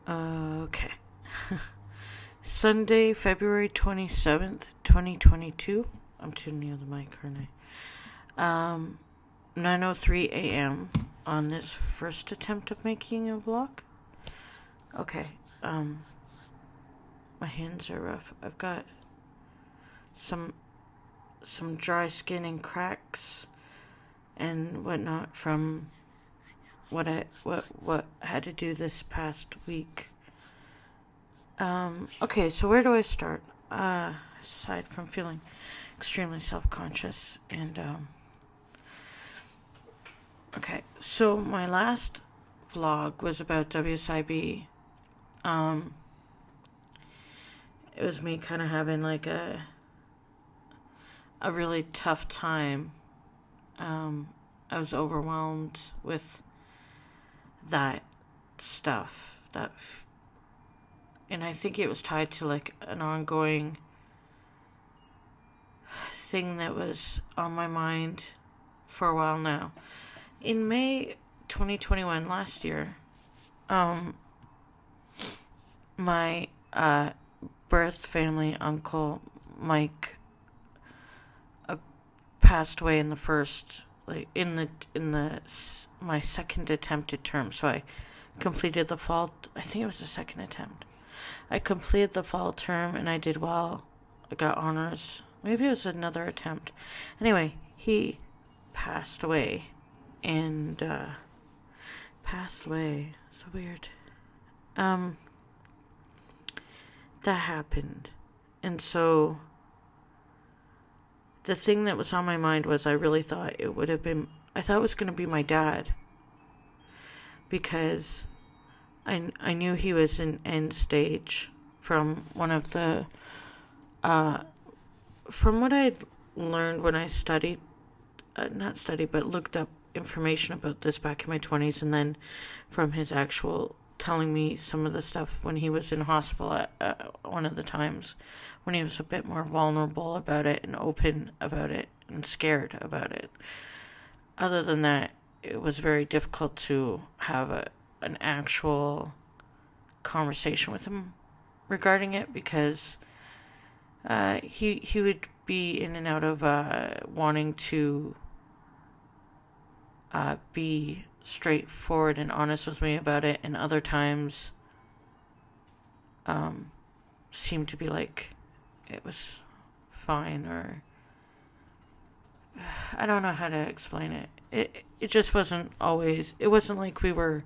Okay. Sunday, February 27th, 2022. I'm too near the mic, aren't I? 9:03 a.m. on this first attempt of making a vlog. Okay. My hands are rough. I've got some dry skin and cracks and whatnot from what I had to do this past week. Okay, so where do I start? Aside from feeling extremely self-conscious and okay, so my last vlog was about WSIB. It was me kind of having like a really tough time. I was overwhelmed with that stuff, and I think it was tied to like an ongoing thing that was on my mind for a while now. In May 2021, last year, my birth family uncle Mike passed away in the first, like in my second attempted term. So I completed the fall. I think it was the second attempt. I completed the fall term and I did well. I got honors. Maybe it was another attempt. Anyway, he passed away. And passed away. So weird. That happened. And so the thing that was on my mind was I really thought it would have been, I thought it was going to be my dad. Because I knew he was in end stage from one of the, from what I learned when I studied, but looked up information about this back in my 20s, and then from his actual telling me some of the stuff when he was in hospital at one of the times when he was a bit more vulnerable about it and open about it and scared about it. Other than that, it was very difficult to have an actual conversation with him regarding it, because he would be in and out of wanting to be straightforward and honest with me about it, and other times seemed to be like it was fine, or I don't know how to explain it. It just wasn't always, it wasn't like we were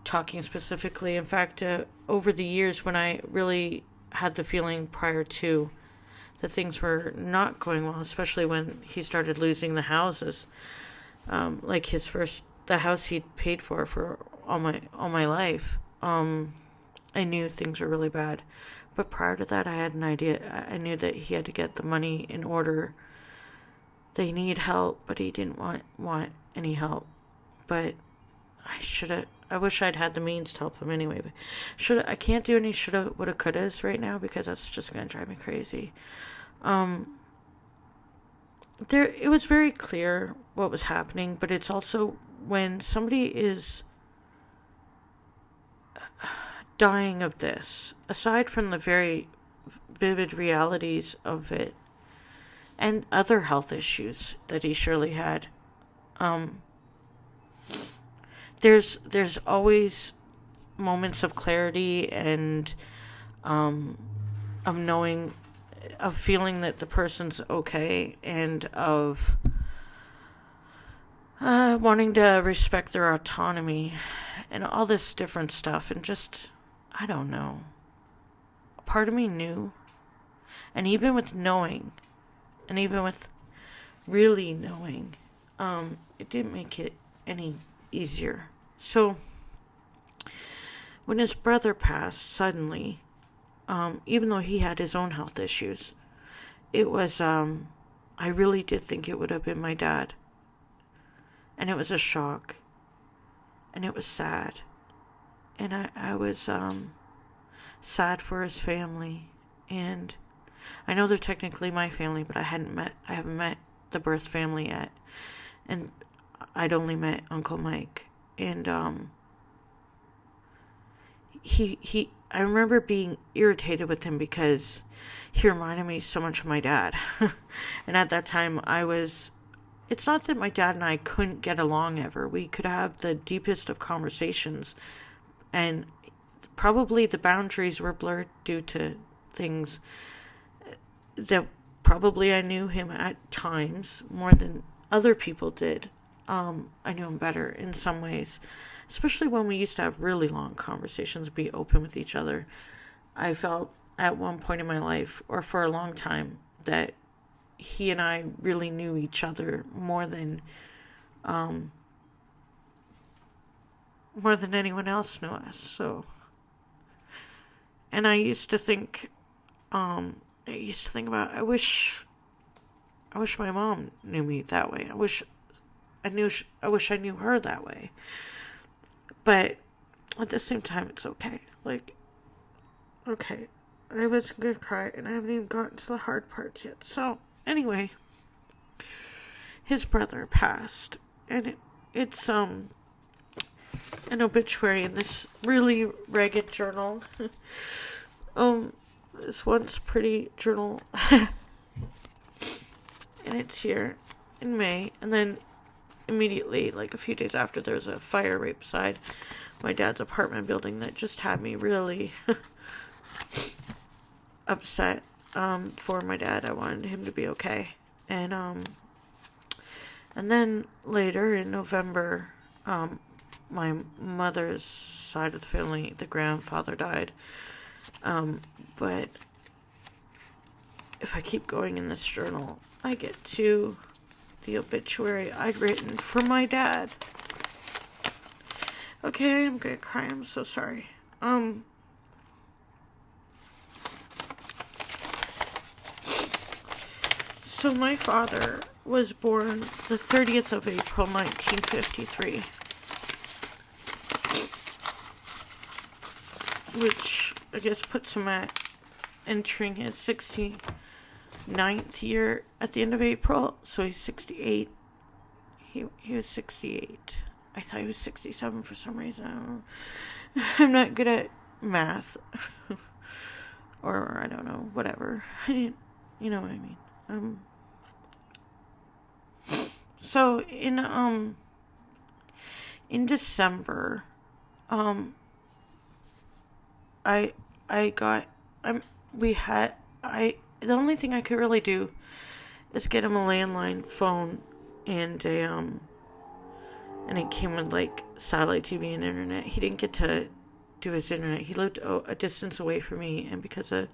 talking specifically. In fact, over the years when I really had the feeling prior to that things were not going well, especially when he started losing the houses, like the house he'd paid for all my life. I knew things were really bad, but prior to that, I had an idea. I knew that he had to get the money in order. They need help, but he didn't want any help. But I wish I'd had the means to help him anyway. But I can't do any shoulda, woulda, couldas right now, because that's just gonna drive me crazy. It was very clear what was happening, but it's also when somebody is dying of this, aside from the very vivid realities of it and other health issues that he surely had, there's always moments of clarity and of knowing, of feeling that the person's okay, and of wanting to respect their autonomy and all this different stuff. And just, I don't know, a part of me knew, and even with knowing, and even with really knowing, it didn't make it any easier. So when his brother passed suddenly, even though he had his own health issues, it was, I really did think it would have been my dad. And it was a shock. And it was sad. And I was sad for his family. And I know they're technically my family, but I haven't met the birth family yet. And I'd only met Uncle Mike. And I remember being irritated with him because he reminded me so much of my dad. And at that time, it's not that my dad and I couldn't get along ever. We could have the deepest of conversations, and probably the boundaries were blurred due to things that probably I knew him at times more than other people did. I knew him better in some ways, especially when we used to have really long conversations, be open with each other. I felt at one point in my life, or for a long time, that he and I really knew each other more than anyone else knew us. So, and I used to think about, I wish my mom knew me that way. I wish I knew her that way. But at the same time, it's okay. Like, okay, I wasn't gonna cry, and I haven't even gotten to the hard parts yet. So, anyway, his brother passed, and it's an obituary in this really ragged journal. This Once Pretty journal, and it's here in May, and then immediately, like a few days after, there was a fire right beside my dad's apartment building that just had me really upset for my dad. I wanted him to be okay. And then later in November, my mother's side of the family, the grandfather died. But if I keep going in this journal, I get to the obituary I'd written for my dad. Okay, I'm gonna cry. I'm so sorry. So my father was born the 30th of April, 1953. Which I guess puts him at entering his 69th year at the end of April. So he's 68. He was 68. I thought he was 67 for some reason. I don't know. I'm not good at math. Or I don't know, whatever. You know what I mean. So in December, the only thing I could really do is get him a landline phone and it came with like satellite TV and internet. He didn't get to do his internet. He lived a distance away from me, and because of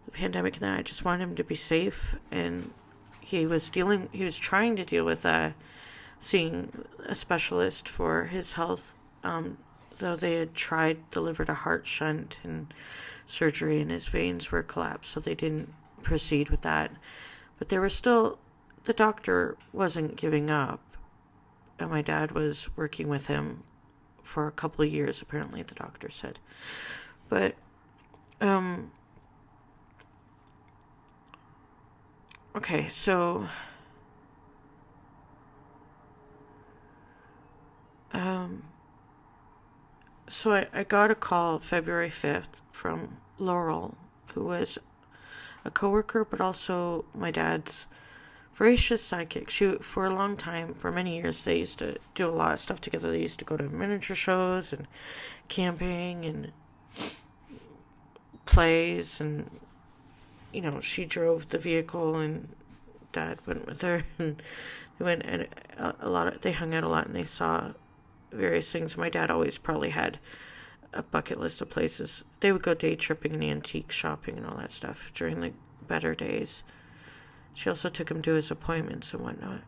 the pandemic and that, I just wanted him to be safe. And he was trying to deal with seeing a specialist for his health, though they had delivered a heart shunt and surgery, and his veins were collapsed, so they didn't proceed with that. But the doctor wasn't giving up, and my dad was working with him for a couple of years, apparently, the doctor said. But, okay, so, I got a call February 5th from Laurel, who was a coworker, but also my dad's voracious sidekick. For a long time, for many years, they used to do a lot of stuff together. They used to go to miniature shows and camping and plays, and she drove the vehicle and Dad went with her, and they went and they hung out a lot, and they saw various things. My dad always probably had a bucket list of places. They would go day tripping and antique shopping and all that stuff during the better days. She also took him to his appointments and whatnot.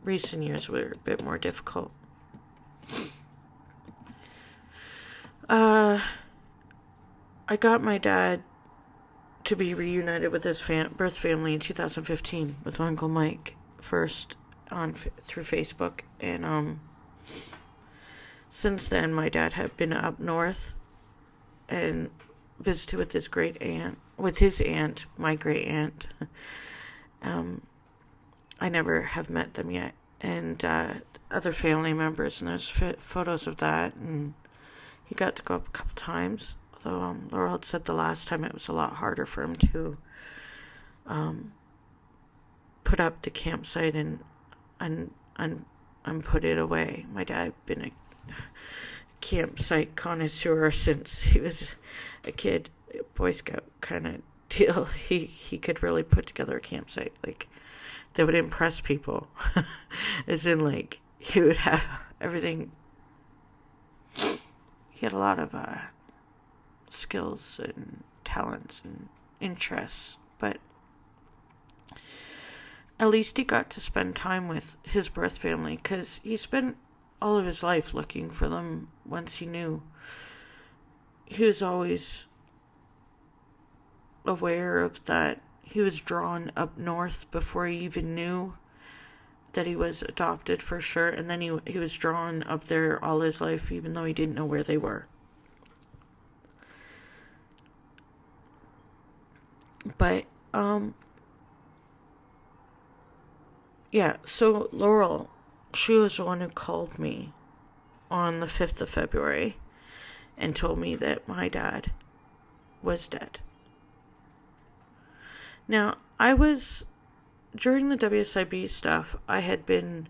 Recent years were a bit more difficult. I got my dad to be reunited with his birth family in 2015 with Uncle Mike, first through Facebook, and since then my dad had been up north and visited with his aunt, my great aunt. I never have met them yet, and other family members, and there's photos of that, and he got to go up a couple times. Although Laurel had said the last time it was a lot harder for him to put up the campsite and put it away. My dad had been a campsite connoisseur since he was a kid, a Boy Scout kind of deal. He could really put together a campsite like that would impress people. As in, like, he would have everything. He had a lot of skills and talents and interests, but at least he got to spend time with his birth family, because he spent all of his life looking for them. Once he knew, he was always aware of that. He was drawn up north before he even knew that he was adopted for sure, and then he was drawn up there all his life, even though he didn't know where they were. But yeah, so Laurel, she was the one who called me on the 5th of February and told me that my dad was dead. Now, during the WSIB stuff, I had been,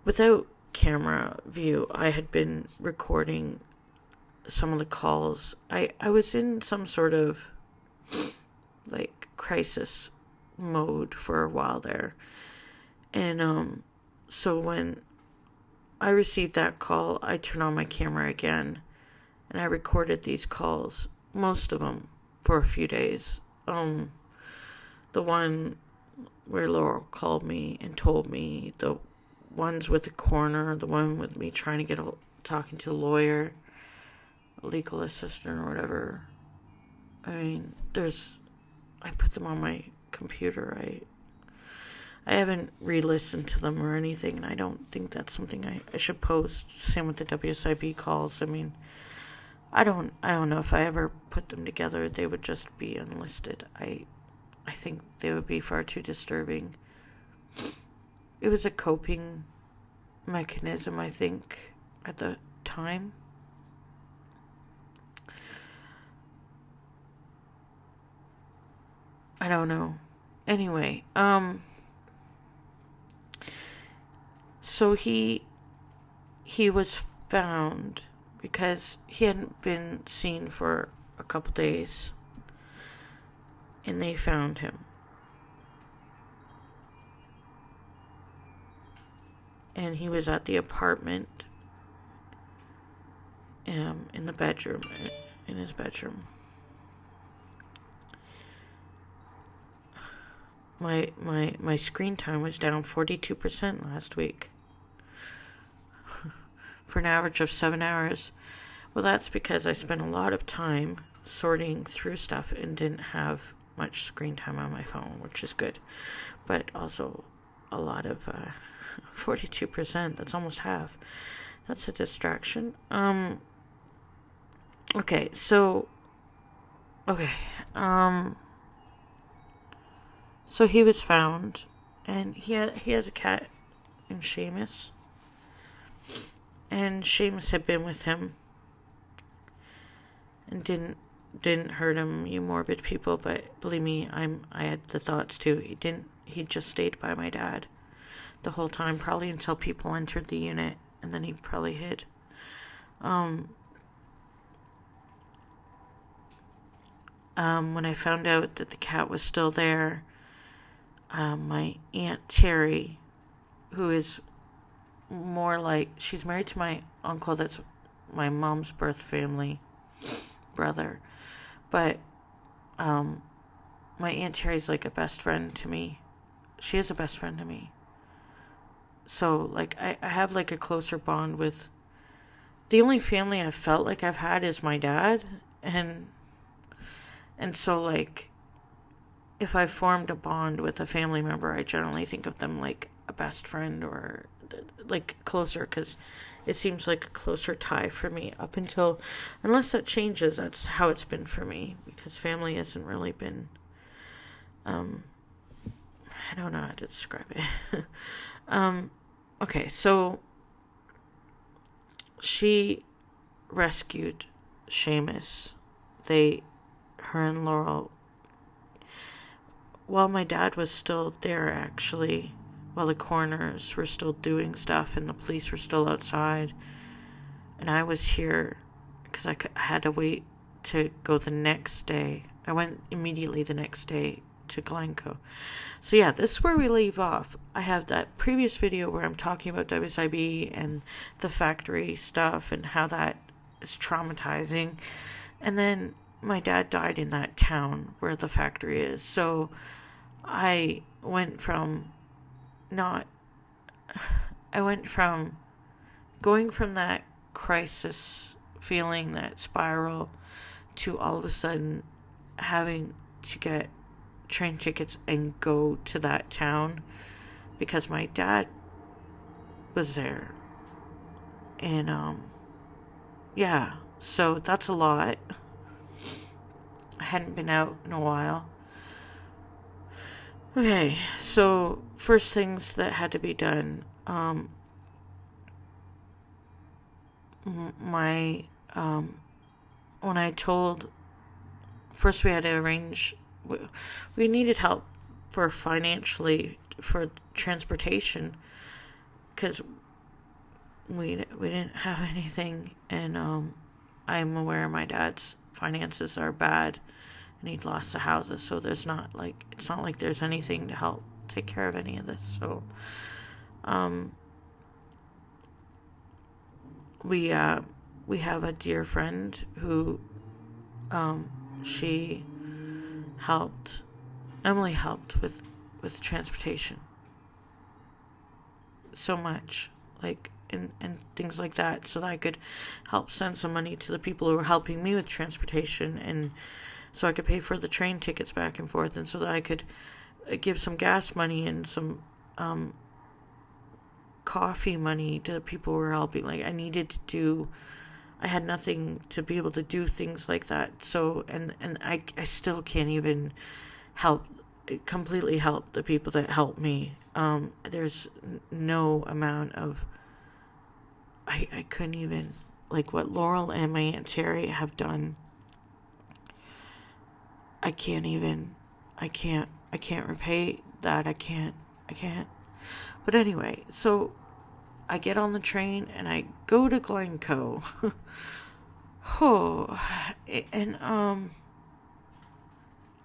without camera view, I had been recording some of the calls. I was in some sort of, like, crisis mode for a while there. And, so when I received that call, I turned on my camera again, and I recorded these calls, most of them, for a few days. The one where Laurel called me and told me, the ones with the coroner, the one with me trying to talking to a lawyer, a legal assistant or whatever. I mean, I put them on my computer. I haven't re-listened to them or anything, and I don't think that's something I should post. Same with the WSIB calls. I mean, I don't know if I ever put them together. They would just be unlisted. I think they would be far too disturbing. It was a coping mechanism, I think, at the time. I don't know. Anyway, so he was found because he hadn't been seen for a couple days, and they found him. And he was at the apartment, in the bedroom, in his bedroom. My screen time was down 42% last week. For an average of 7 hours. Well, that's because I spent a lot of time sorting through stuff and didn't have much screen time on my phone, which is good. But also a lot of 42%. That's almost half. That's a distraction. Okay, so so he was found, and he has a cat named Seamus. And Seamus had been with him and didn't hurt him, you morbid people, but believe me, I had the thoughts too. He just stayed by my dad the whole time, probably until people entered the unit, and then he probably hid. When I found out that the cat was still there, my Aunt Terry, who is more like, she's married to my uncle, that's my mom's birth family brother, but my Aunt Terry's like a best friend to me. She is a best friend to me. So, like, I have like a closer bond with, the only family I felt like I've had is my dad, and so, like, if I formed a bond with a family member, I generally think of them like a best friend, or like closer, because it seems like a closer tie for me up until, unless that changes, that's how it's been for me, because family hasn't really been, I don't know how to describe it. Okay, so she rescued Seamus. Her and Laurel, while my dad was still there, actually, while the coroners were still doing stuff and the police were still outside, and I was here because I had to wait to go the next day. I went immediately the next day to Glencoe. So yeah, this is where we leave off. I have that previous video where I'm talking about WSIB and the factory stuff and how that is traumatizing. And then my dad died in that town where the factory is. So I went from going from that crisis feeling, that spiral, to all of a sudden having to get train tickets and go to that town because my dad was there. And yeah, so that's a lot. I hadn't been out in a while. Okay, so first things that had to be done. When I told, first we had to arrange, we needed help for transportation because we didn't have anything, and I'm aware my dad's finances are bad and he'd lost the houses, so it's not like there's anything to help take care of any of this. So we have a dear friend who Emily helped with transportation so much, like, and things like that, so that I could help send some money to the people who were helping me with transportation, and so I could pay for the train tickets back and forth, and so that I could give some gas money and some coffee money to the people who were helping. Like, I had nothing to be able to do things like that. So, and I still can't even completely help the people that helped me. There's no amount of, I couldn't even, like, what Laurel and my Aunt Terry have done. I can't repay that. I can't. But anyway, so I get on the train and I go to Glencoe. And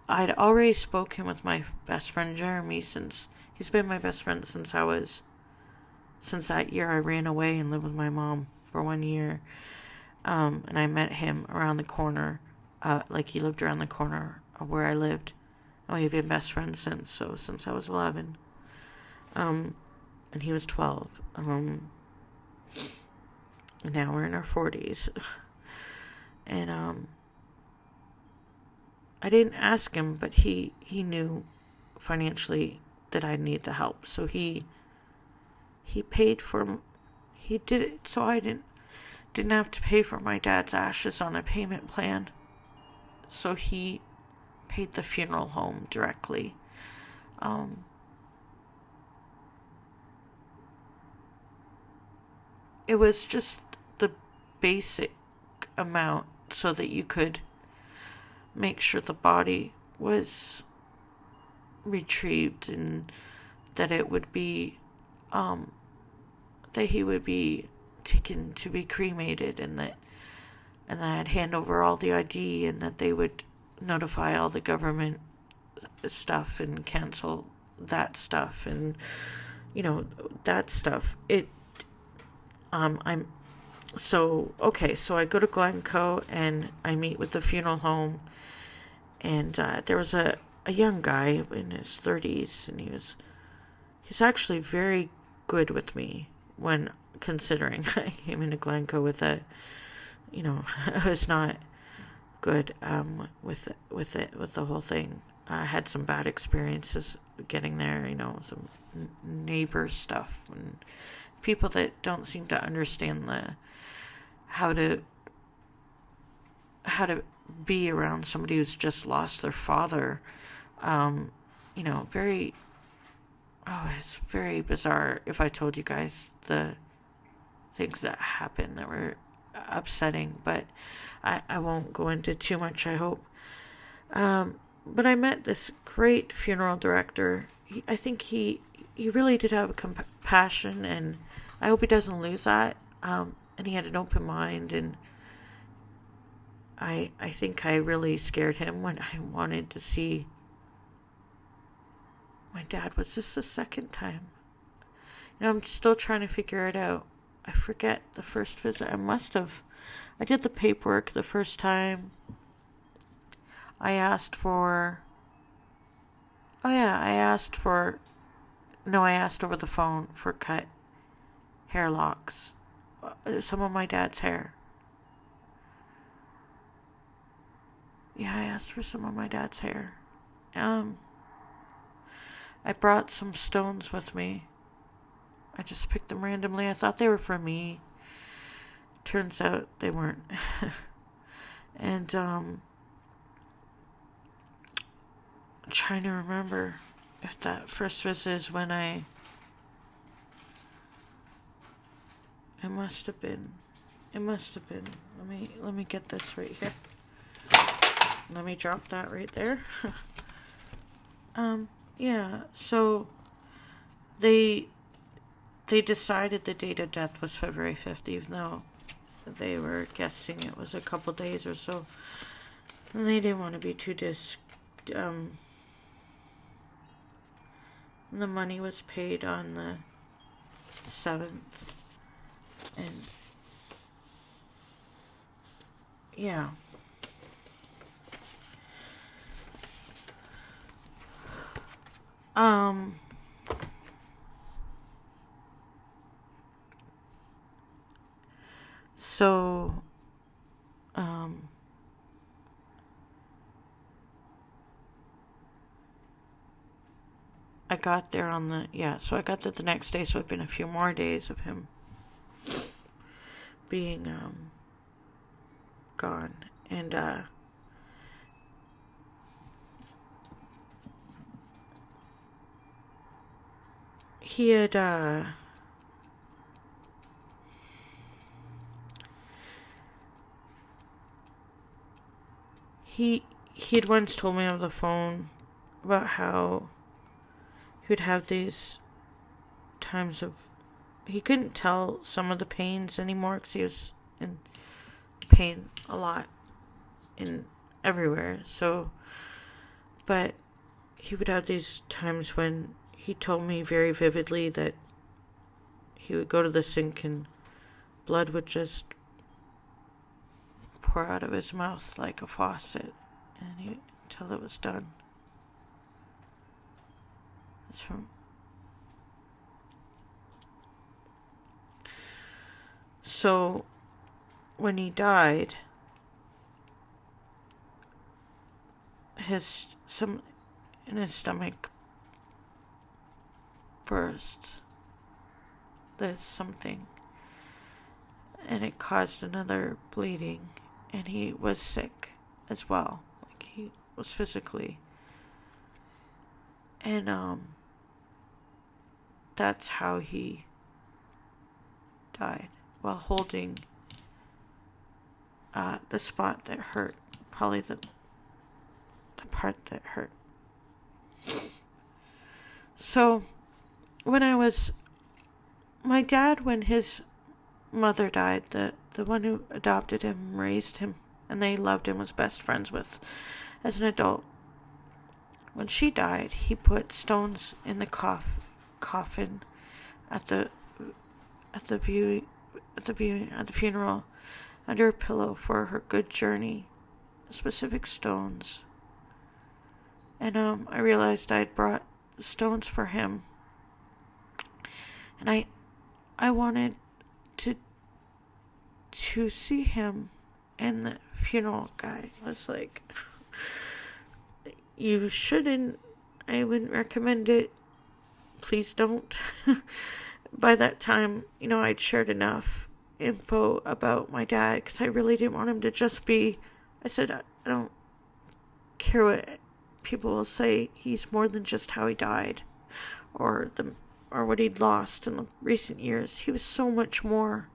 I'd already spoken with my best friend Jeremy, since he's been my best friend since that year I ran away and lived with my mom for 1 year. And I met him around the corner, he lived around the corner of where I lived. And we've been best friends since I was 11. And he was 12. And now we're in our 40s. And I didn't ask him, but he knew financially that I need the help. So he paid for, he did it so I didn't have to pay for my dad's ashes on a payment plan. So he paid the funeral home directly. It was just the basic amount so that you could make sure the body was retrieved and that it would be, that he would be taken to be cremated, and that I'd hand over all the ID, and that they would notify all the government stuff and cancel that stuff, and that stuff. So I go to Glencoe and I meet with the funeral home, and there was a young guy in his 30s, and he's actually very good with me, when considering I came into Glencoe with I was not good with the whole thing. I had some bad experiences getting there, some neighbor stuff and people that don't seem to understand how to be around somebody who's just lost their father. Very, oh, it's very bizarre if I told you guys the things that happened that were upsetting, but I won't go into too much, I hope. But I met this great funeral director. I think he really did have compassion, and I hope he doesn't lose that. And he had an open mind, and I think I really scared him when I wanted to see my dad. Was this the second time? I'm still trying to figure it out. I forget the first visit. I did the paperwork the first time. I asked over the phone for cut hair locks. Some of my dad's hair. Yeah, I asked for some of my dad's hair. I brought some stones with me. I just picked them randomly. I thought they were for me. Turns out they weren't. And, I'm trying to remember if that first visit is when it must have been. Let me get this right here. Let me drop that right there. Yeah, so they decided the date of death was February 5th, even though they were guessing it was a couple days or so. And they didn't want to be too the money was paid on the 7th. And yeah. So, I got there so I got there the next day, so it's been a few more days of him being, gone, and, he had, he had once told me on the phone about how he would have these times of, he couldn't tell some of the pains anymore because he was in pain a lot in everywhere. So, but he would have these times when he told me very vividly that he would go to the sink and blood would just pour out of his mouth like a faucet, and until it was done. It's from. So, when he died, some in his stomach burst. There's something, and it caused another bleeding, and he was sick as well. Like, he was physically, and that's how he died, while holding the spot that hurt, probably the part that hurt. So, my dad, when his mother died, the one who adopted him, raised him, and they loved him, was best friends with as an adult. When she died, he put stones in the coffin at the funeral under her pillow for her good journey, specific stones. And I realized I'd brought stones for him, and I wanted to see him. And the funeral guy was like, you shouldn't, I wouldn't recommend it, please don't. By that time, I'd shared enough info about my dad, because I really didn't want him to just be, I said, I don't care what people will say, he's more than just how he died, or what he'd lost in the recent years. He was so much more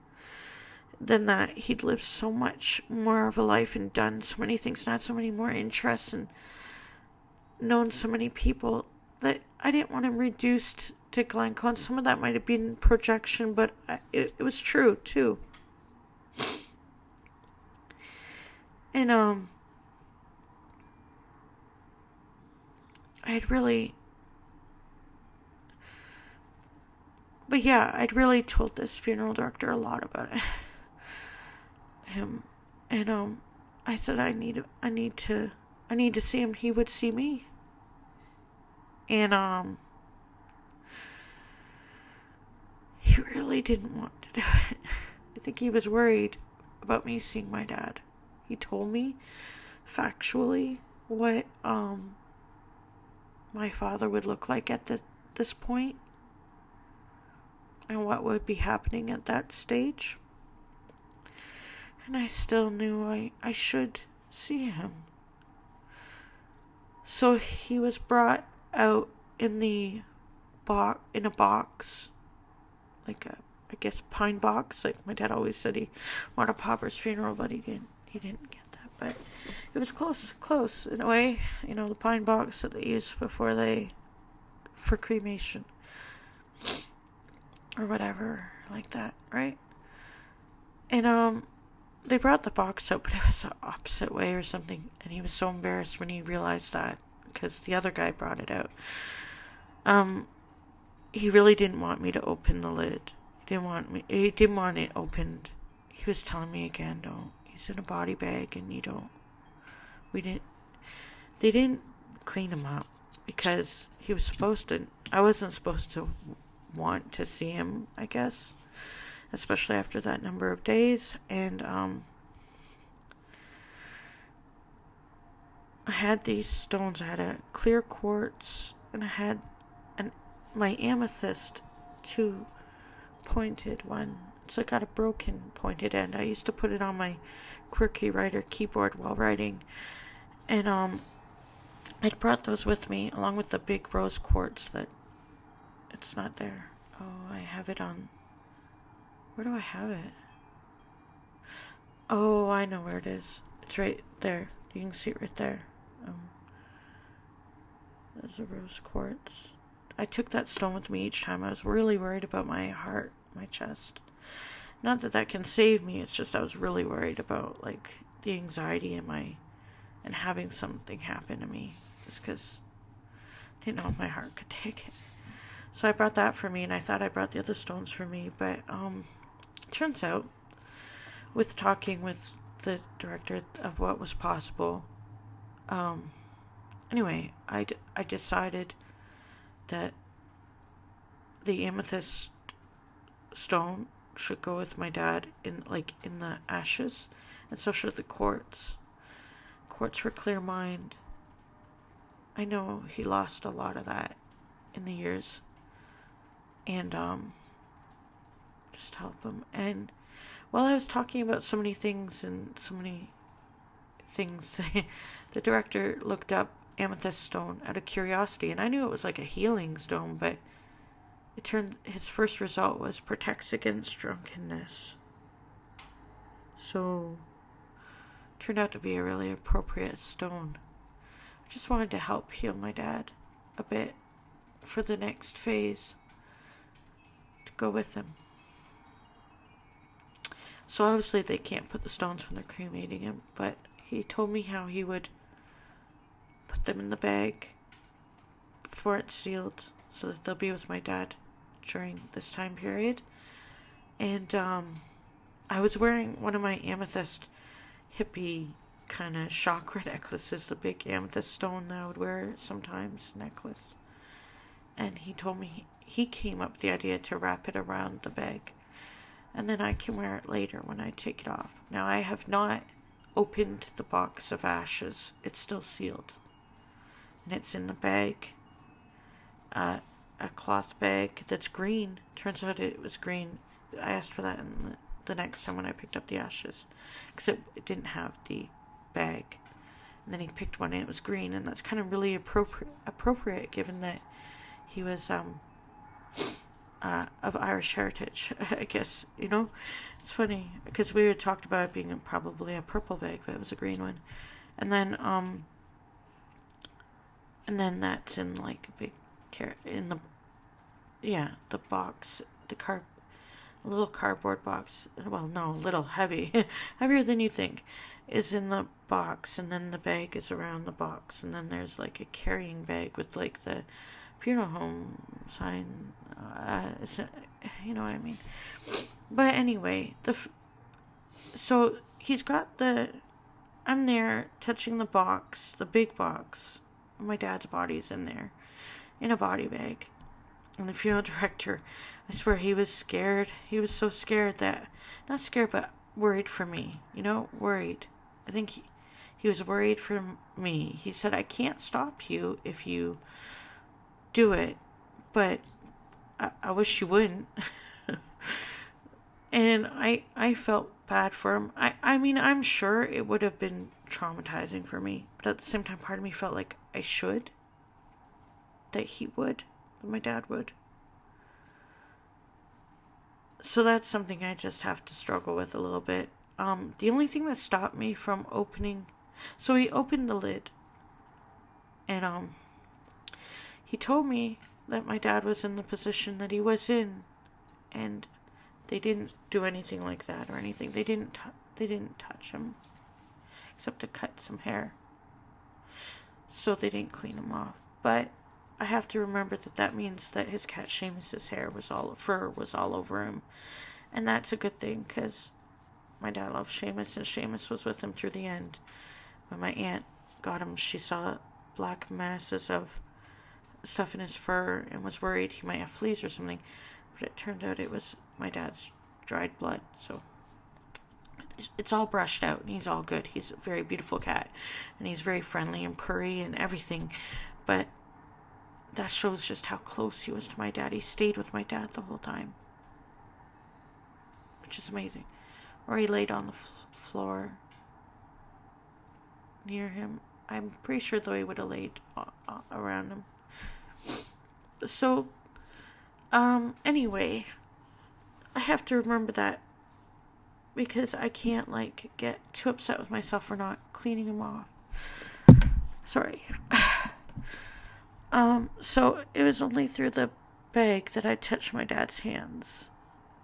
than that. He'd lived so much more of a life and done so many things and had so many more interests and known so many people that I didn't want him reduced to Glencoe. And some of that might have been projection, but it was true too. And I'd really told this funeral director a lot about him. And I said I need to see him. He would see me. And he really didn't want to do it. I think he was worried about me seeing my dad. He told me factually what my father would look like at this point and what would be happening at that stage. And I still knew I should see him. So he was brought out in a box, like a, I guess, pine box. Like my dad always said he wanted a pauper's funeral, but he didn't get that. But it was close in a way. You know, the pine box that they used for cremation or whatever like that, right? And they brought the box out, but it was the opposite way or something. And he was so embarrassed when he realized that, because the other guy brought it out. He really didn't want me to open the lid. He didn't want it opened. He was telling me again, don't. He's in a body bag and they didn't clean him up because he was supposed to. I wasn't supposed to want to see him, I guess, especially after that number of days. And I had these stones. I had a clear quartz and I had my amethyst, 2 pointed one. So I got a broken pointed end. I used to put it on my Quirky Writer keyboard while writing. And I'd brought those with me along with the big rose quartz that it's not there. Oh, I have it on. Where do I have it? Oh, I know where it is. It's right there. You can see it right there. There's a rose quartz. I took that stone with me each time. I was really worried about my heart, my chest. Not that can save me. It's just I was really worried about like the anxiety and having something happen to me, just because I didn't know if my heart could take it. So I brought that for me, and I thought I brought the other stones for me, but turns out, with talking with the director of what was possible, anyway, I decided that the amethyst stone should go with my dad in the ashes, and so should the quartz for clear mind. I know he lost a lot of that in the years, and just help him. And while I was talking about so many things, the director looked up amethyst stone out of curiosity, and I knew it was like a healing stone, but his first result was protects against drunkenness. So turned out to be a really appropriate stone. I just wanted to help heal my dad a bit for the next phase to go with him. So obviously they can't put the stones when they're cremating him, but he told me how he would put them in the bag before it's sealed so that they'll be with my dad during this time period. And I was wearing one of my amethyst hippie kind of chakra necklaces, the big amethyst stone that I would wear sometimes, necklace. And he told me he came up with the idea to wrap it around the bag, and then I can wear it later when I take it off. Now I have not opened the box of ashes. It's still sealed, and it's in the bag, a cloth bag that's green. Turns out it was green. I asked for that in the next time when I picked up the ashes, because it didn't have the bag. And then he picked one and it was green, and that's kind of really appropriate given that he was of Irish heritage, I guess. It's funny because we had talked about it being probably a purple bag, but it was a green one. And then that's in like a big in the box, a little cardboard box. Well, no, a little heavy, heavier than you think, is in the box, and then the bag is around the box, and then there's like a carrying bag with like the funeral home sign. You know what I mean? But anyway, so he's got I'm there touching the box, the big box. My dad's body's in there, in a body bag. And the funeral director, I swear he was scared. He was so scared that, not scared, but worried for me. Worried. I think he was worried for me. He said, I can't stop you if you do it, but I wish you wouldn't. And I felt bad for him. I mean, I'm sure it would have been traumatizing for me, but at the same time, part of me felt like I should. That he would. That my dad would. So that's something I just have to struggle with a little bit. The only thing that stopped me from opening... So he opened the lid. And he told me that my dad was in the position that he was in. And they didn't do anything like that or anything. They didn't touch him. Except to cut some hair. So they didn't clean him off. But I have to remember that means that his cat Seamus's fur was all over him. And that's a good thing, because my dad loved Seamus, and Seamus was with him through the end. When my aunt got him, she saw black masses of stuff in his fur and was worried he might have fleas or something. But it turned out it was my dad's dried blood, so it's all brushed out, and he's all good. He's a very beautiful cat, and he's very friendly and purry and everything. But that shows just how close he was to my dad. He stayed with my dad the whole time, which is amazing. Or he laid on the floor near him. I'm pretty sure, though, he would have laid around him. So, anyway, I have to remember that, because I can't, get too upset with myself for not cleaning him off. Sorry. So it was only through the bag that I touched my dad's hands.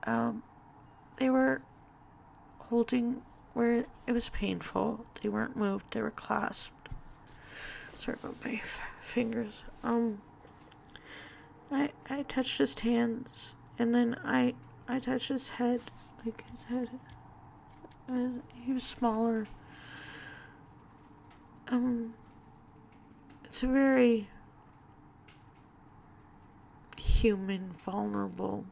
They were holding where it was painful. They weren't moved. They were clasped. Sorry about my fingers. I touched his hands, and then I touched his head, his head. He was smaller. It's a very human, vulnerable.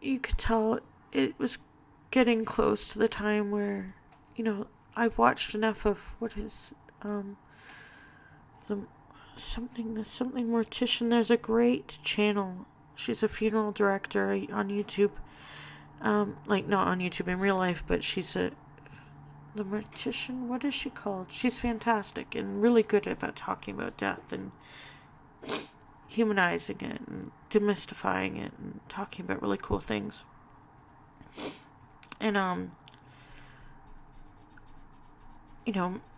You could tell it was getting close to the time where, I've watched enough of something Mortician. There's a great channel. She's a funeral director on YouTube. Not on YouTube in real life, but she's the Mortician. What is she called? She's fantastic and really good about talking about death and humanizing it and demystifying it and talking about really cool things. And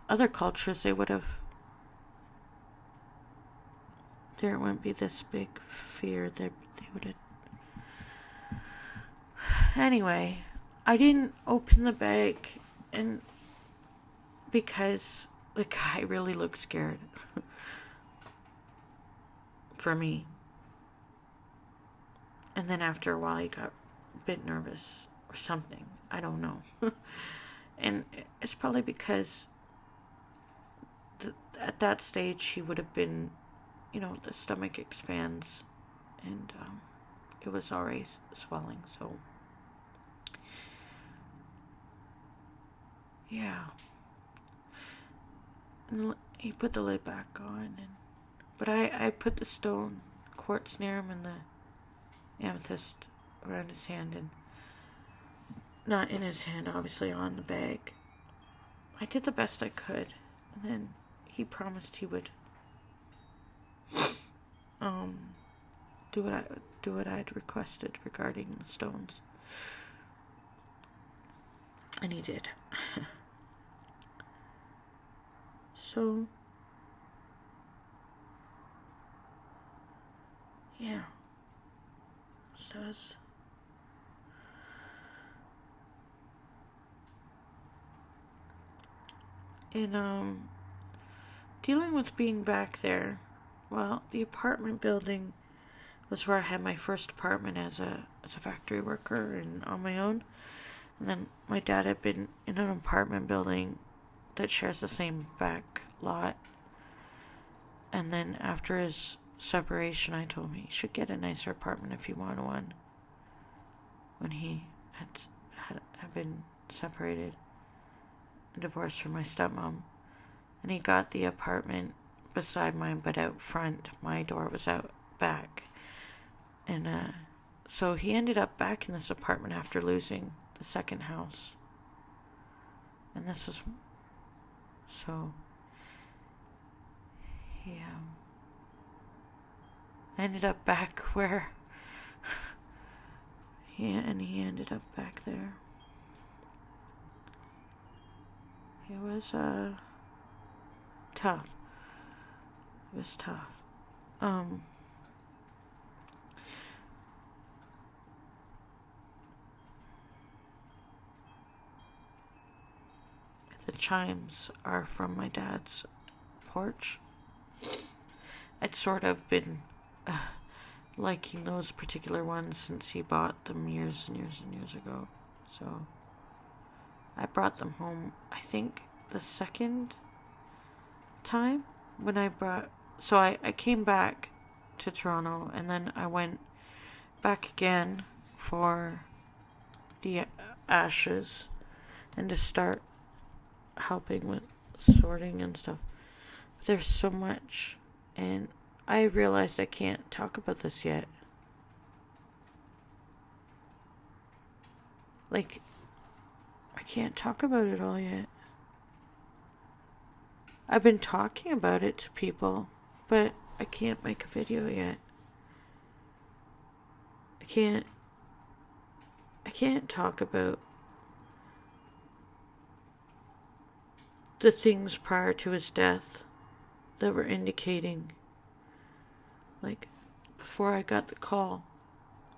other cultures, there wouldn't be this big fear. They would have. Anyway, I didn't open the bag, and because the guy really looked scared for me. And then after a while, he got a bit nervous or something. I don't know. And it's probably because at that stage, he would have been, the stomach expands, and it was already swelling, so. Yeah. And he put the lid back on, but I put the stone quartz near him and the amethyst around his hand, and not in his hand, obviously on the bag. I did the best I could, and then he promised he would do what I'd requested regarding the stones. And he did. So, yeah. So it's in dealing with being back there. Well, the apartment building was where I had my first apartment as a factory worker and on my own. And then my dad had been in an apartment building that shares the same back lot. And then after his separation, I told him he should get a nicer apartment if he wanted one. When he had been separated and divorced from my stepmom. And he got the apartment beside mine, but out front. My door was out back. And so he ended up back in this apartment after losing the second house. And this is... So... Yeah. I ended up back where... he ended up back there. It was, tough. It was tough. The chimes are from my dad's porch. I'd sort of been liking those particular ones since he bought them years and years and years ago. So I brought them home, I think, the second time when I brought... So I came back to Toronto, and then I went back again for the ashes and to start helping with sorting and stuff. But there's so much, and I realized I can't talk about this yet. Like, I can't talk about it all yet. I've been talking about it to people, but I can't make a video yet. I can't talk about the things prior to his death that were indicating, like, before I got the call,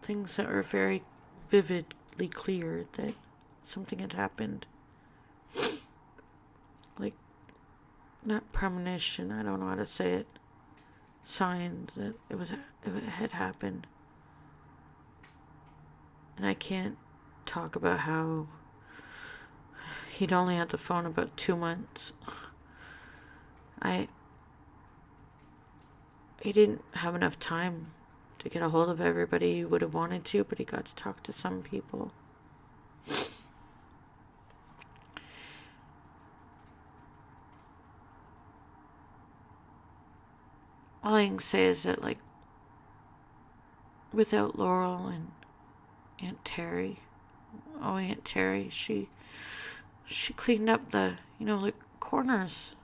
things that were very vividly clear that something had happened. Like, not premonition, I don't know how to say it. Signs that it had happened. And I can't talk about how he'd only had the phone about 2 months. He didn't have enough time to get a hold of everybody he would have wanted to, but he got to talk to some people. All I can say is that, like, without Laurel and Aunt Terry, she cleaned up the, like, corners.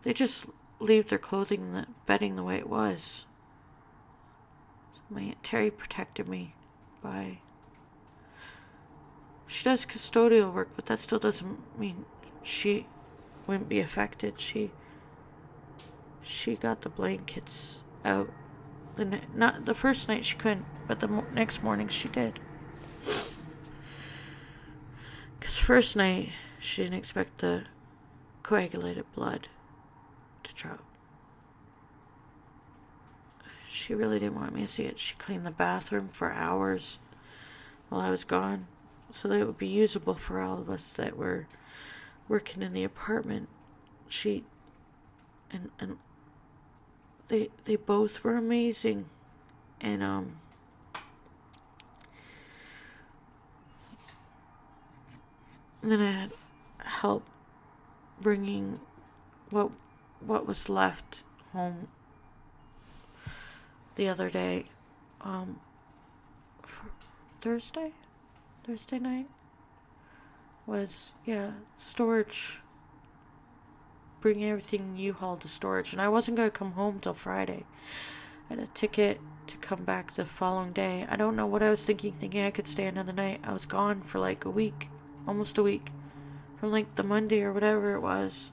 They just leave their clothing and the bedding the way it was. So my Aunt Terry protected me by... She does custodial work, but that still doesn't mean she wouldn't be affected. She got the blankets out. Not the first night she couldn't, but the next morning she did. Because first night she didn't expect the coagulated blood to drop. She really didn't want me to see it. She cleaned the bathroom for hours while I was gone, so that it would be usable for all of us that were working in the apartment. And they both were amazing, and then I had help bringing what was left home the other day, for Thursday, Thursday night was, storage. Bring everything U-Haul to storage. And I wasn't going to come home till Friday. I had a ticket to come back the following day. I don't know what I was thinking I could stay another night. I was gone for like a week, almost a week, from like the Monday or whatever it was.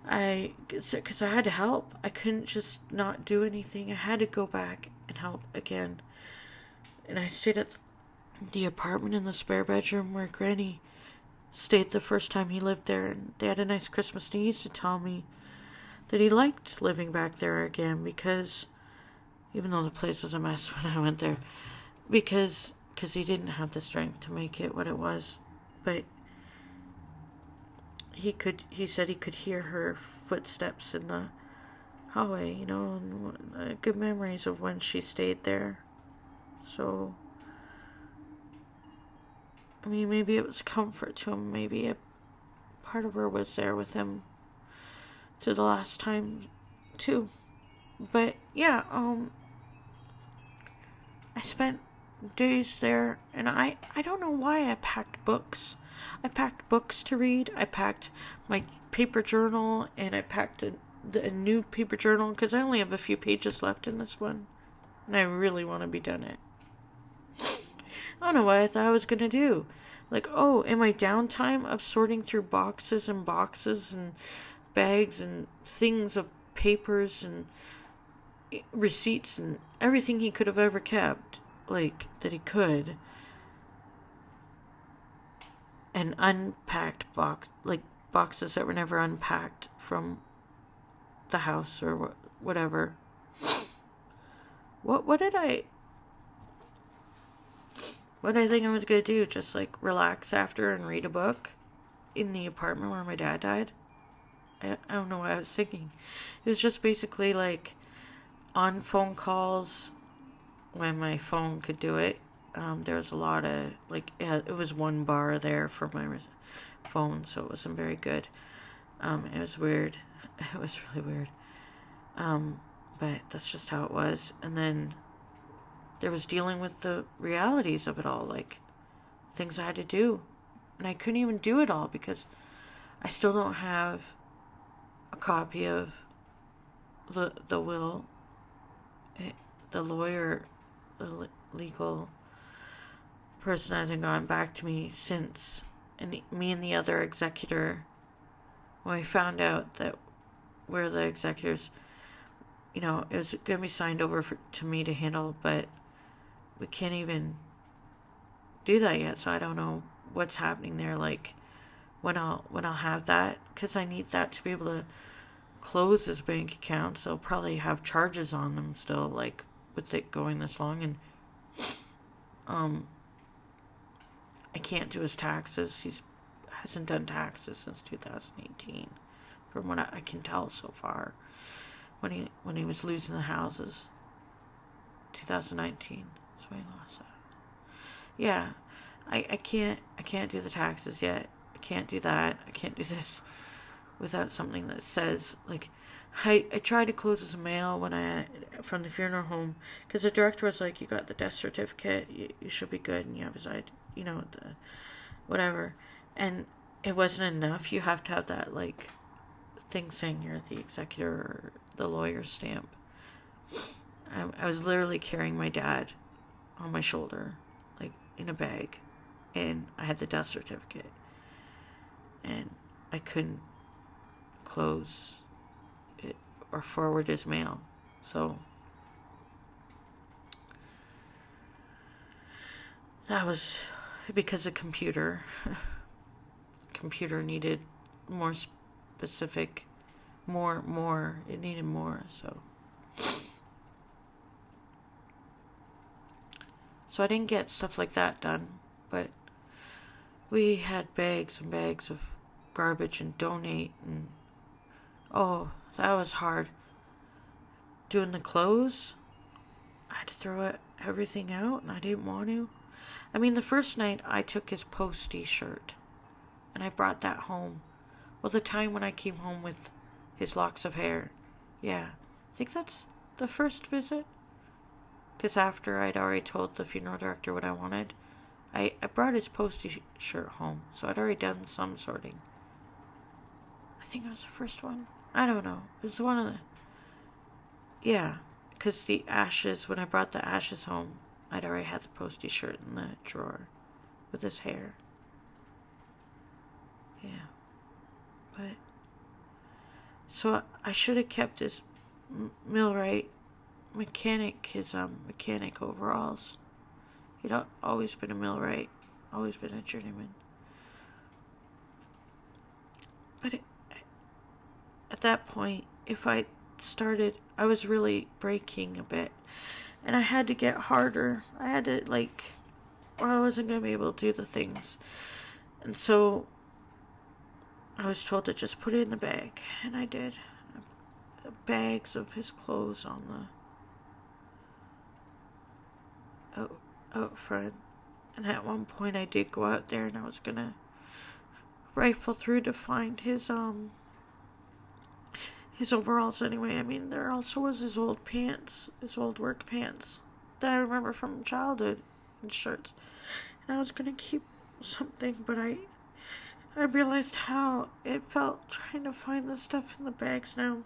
Because I had to help. I couldn't just not do anything. I had to go back and help again. And I stayed at the apartment in the spare bedroom where Granny stayed the first time he lived there, and they had a nice Christmas. And he used to tell me that he liked living back there again, because even though the place was a mess when I went there, because he didn't have the strength to make it what it was. But he said he could hear her footsteps in the hallway, and good memories of when she stayed there. So, I mean, maybe it was comfort to him. Maybe a part of her was there with him to the last time, too. But, yeah, I spent days there, and I don't know why I packed books. I packed books to read. I packed my paper journal, and I packed a new paper journal, because I only have a few pages left in this one, and I really want to be done it. I don't know what I thought I was going to do. Like, in my downtime of sorting through boxes and bags and things of papers and receipts and everything he could have ever kept, like, that he could, and unpacked boxes that were never unpacked from the house or whatever. What did I think I was going to do? Just, like, relax after and read a book in the apartment where my dad died? I don't know what I was thinking. It was just basically, like, on phone calls when my phone could do it. There was a lot of, like, it was one bar there for my phone, so it wasn't very good. It was weird. It was really weird. But that's just how it was. And then there was dealing with the realities of it all, like things I had to do. And I couldn't even do it all because I still don't have a copy of the will. The lawyer, the legal person hasn't gotten back to me since. And me and the other executor, when we found out that we're the executors, it was going to be signed over to me to handle, but we can't even do that yet, so I don't know what's happening there, like when I'll have that, because I need that to be able to close his bank accounts. They'll probably have charges on them still, like with it going this long, and I can't do his taxes. He hasn't done taxes since 2018, from what I can tell so far. When he was losing the houses, 2019. That's when he lost that. Yeah, I can't do the taxes yet. I can't do that. I can't do this without something that says, like, I tried to close his mail from the funeral home, because the director was like, you got the death certificate, you should be good, and you have his ID, the whatever. And it wasn't enough. You have to have that, like, thing saying you're the executor or the lawyer's stamp. I was literally carrying my dad on my shoulder, like in a bag, and I had the death certificate, and I couldn't close it or forward his mail. So that was because the computer needed more specific, it needed more, so I didn't get stuff like that done. But we had bags and bags of garbage and donate, and that was hard. Doing the clothes, I had to throw everything out, and I didn't want to. I mean, the first night I took his Posty shirt, and I brought that home. Well, the time when I came home with his locks of hair, I think that's the first visit. Because after I'd already told the funeral director what I wanted, I brought his postie shirt home, so I'd already done some sorting. I think it was the first one. I don't know. It was one of the... Yeah, because the ashes, when I brought the ashes home, I'd already had the postie shirt in the drawer with his hair. Yeah. But... So I should have kept his millwright mechanic overalls. He'd always been a millwright, always been a journeyman. But at that point, if I started, I was really breaking a bit. And I had to get harder. I had to, or I wasn't going to be able to do the things. And so I was told to just put it in the bag. And I did. Bags of his clothes on the out front. And at one point I did go out there and I was gonna rifle through to find his overalls anyway. I mean, there also was his old pants, his old work pants that I remember from childhood, and shirts. And I was gonna keep something, but I realized how it felt trying to find the stuff in the bags now.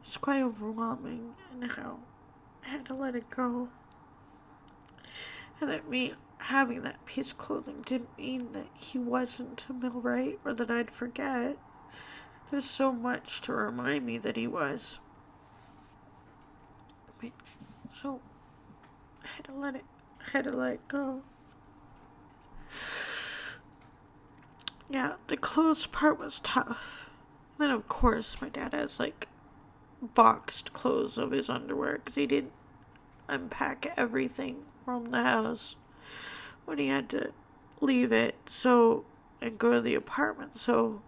It's quite overwhelming, and how I had to let it go. And that me having that piece of clothing didn't mean that he wasn't a millwright or that I'd forget. There's so much to remind me that he was. So I had to let it go. Yeah, the clothes part was tough. And then of course my dad has boxed clothes of his underwear because he didn't unpack everything from the house when he had to leave it and go to the apartment. So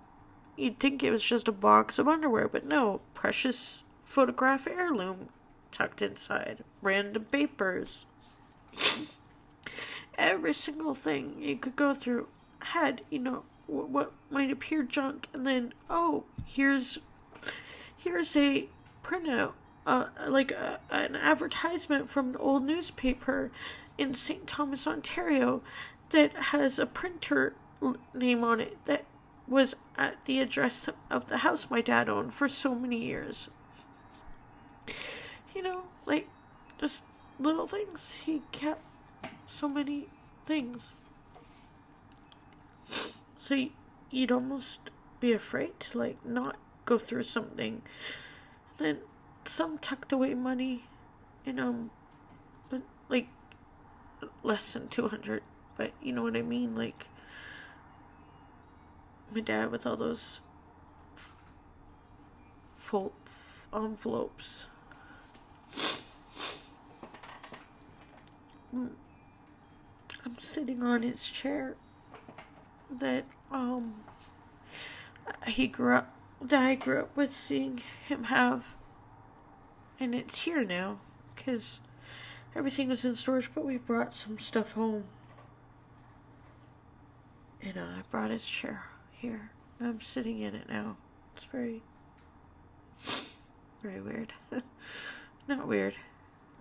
you'd think it was just a box of underwear, but no, precious photograph heirloom tucked inside, random papers. Every single thing you could go through had, what might appear junk, and then here's a printout, an advertisement from an old newspaper in St. Thomas, Ontario, that has a printer name on it that was at the address of the house my dad owned for so many years. Just little things. He kept so many things. So you'd almost be afraid to not go through something. Then some tucked away money, but less than 200. But you know what I mean? My dad with all those full envelopes. I'm sitting on his chair that I grew up with seeing him have, and it's here now because everything was in storage, but we brought some stuff home, and I brought his chair here. I'm sitting in it now. It's very, very weird. Not weird.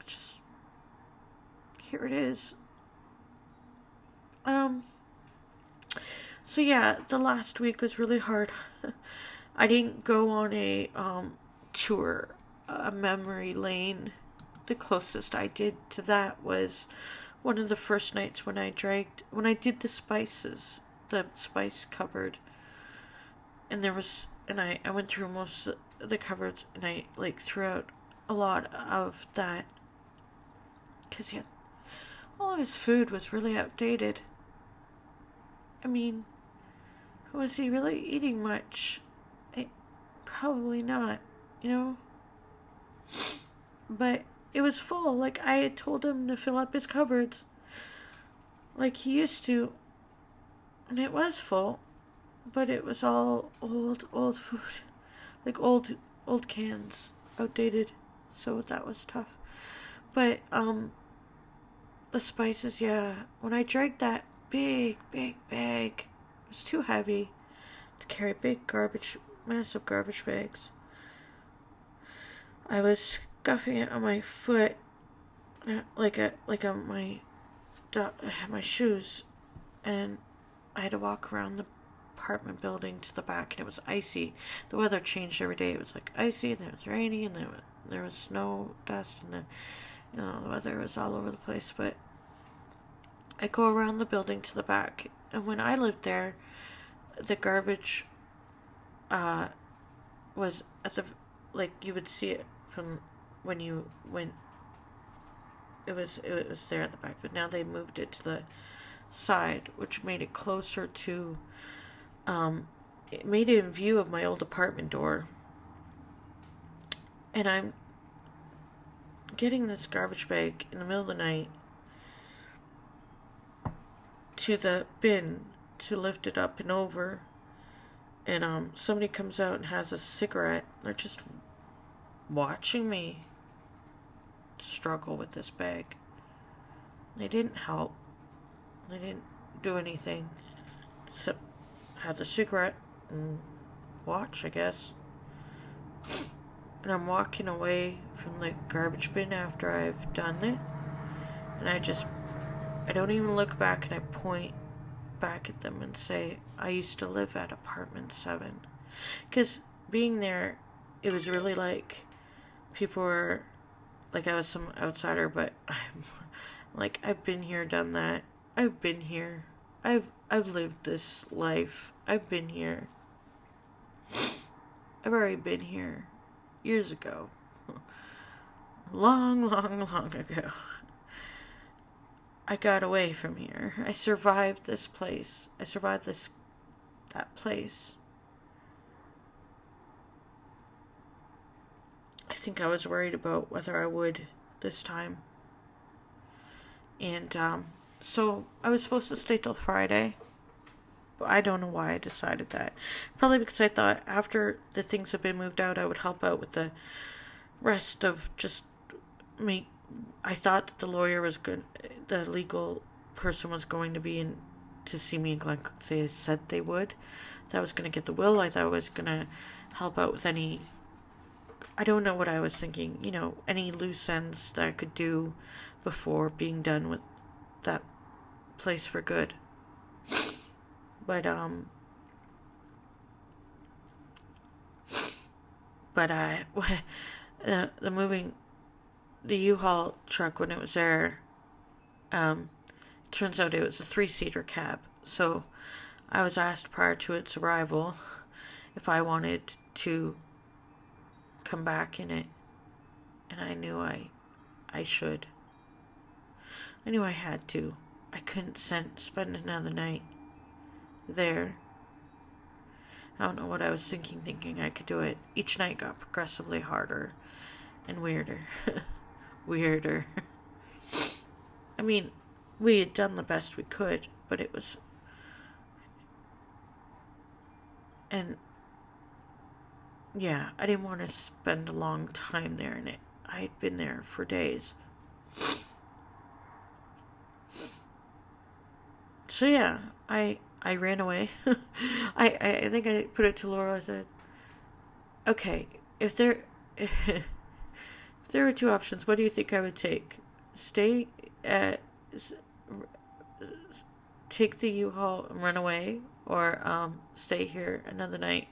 Just here it is. So yeah, the last week was really hard. I didn't go on a tour, a memory lane. The closest I did to that was one of the first nights when I did the spice cupboard. And I went through most of the cupboards, and I threw out a lot of that. Because all of his food was really outdated. I mean, was he really eating much? Probably not, But it was full. I had told him to fill up his cupboards like he used to. And it was full. But it was all old food. Old cans. Outdated. So that was tough. But, the spices, yeah. When I dragged that big bag, it was too heavy to carry massive garbage bags. I was scuffing it on my foot. my shoes, and I had to walk around the apartment building to the back, and it was icy. The weather changed every day. It was like icy, and then it was rainy, and then there was snow, dust, and the weather was all over the place. But I go around the building to the back, and when I lived there, the garbage was at the, like, you would see it from when you went. It was there at the back, but now they moved it to the side, which made it closer to. It made it in view of my old apartment door, and I'm getting this garbage bag in the middle of the night to the bin to lift it up and over, and somebody comes out and has a cigarette. They're just watching me struggle with this bag. They didn't help. They didn't do anything except have the cigarette and watch, I guess. And I'm walking away from the garbage bin after I've done it, and I don't even look back, and I point back at them and say, I used to live at apartment 7. Because being there, it was really like people were like I was some outsider, but I'm like, I've been here, done that. I've been here. I've lived this life. I've been here. I've already been here years ago. Long, long, long ago. I got away from here. I survived this place. I survived that place. I think I was worried about whether I would this time. And so I was supposed to stay till Friday. But I don't know why I decided that. Probably because I thought after the things had been moved out, I would help out with the rest of just me. I thought that the lawyer was good. The legal person was going to be in to see me in Glencoe. They said they would. I thought I was going to get the will. I thought I was going to help out with any. I don't know what I was thinking. Any loose ends that I could do before being done with that place for good. But the U-Haul truck, when it was there, turns out it was a 3-seater cab. So I was asked prior to its arrival if I wanted to come back in it, and I knew I should. I knew I had to. I couldn't spend another night there. I don't know what I was thinking I could do it. Each night got progressively harder and weirder. Weirder. I mean, we had done the best we could, but it was... And... yeah, I didn't want to spend a long time there, and I had been there for days. So yeah, I ran away. I think I put it to Laura. I said, okay, if there were 2 options, what do you think I would take? Take the U-Haul and run away, or stay here another night?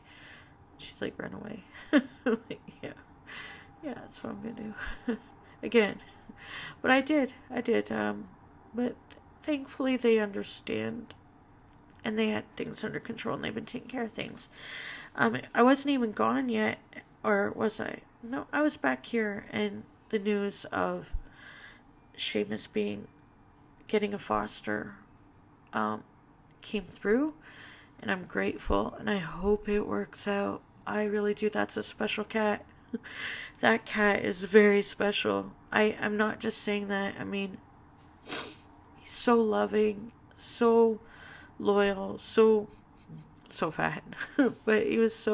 She's like, run away. Like, yeah, that's what I'm gonna do. Again. But I did. But thankfully they understand, and they had things under control, and they've been taking care of things. I wasn't even gone yet, or was I? No, I was back here, and the news of Seamus getting a foster came through, and I'm grateful, and I hope it works out. I really do. That's a special cat. That cat is very special. I'm not just saying that. I mean, he's so loving, so loyal, so fat. But he was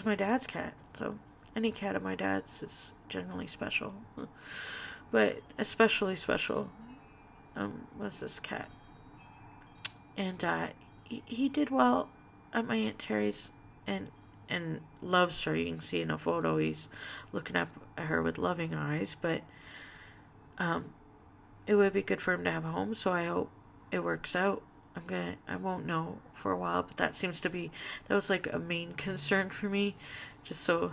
my dad's cat. So any cat of my dad's is generally special. But especially special was this cat. And he did well at my Aunt Terry's, and and loves her. You can see in a photo he's looking up at her with loving eyes, but it would be good for him to have a home, so I hope it works out. I won't know for a while, but that was like a main concern for me, just so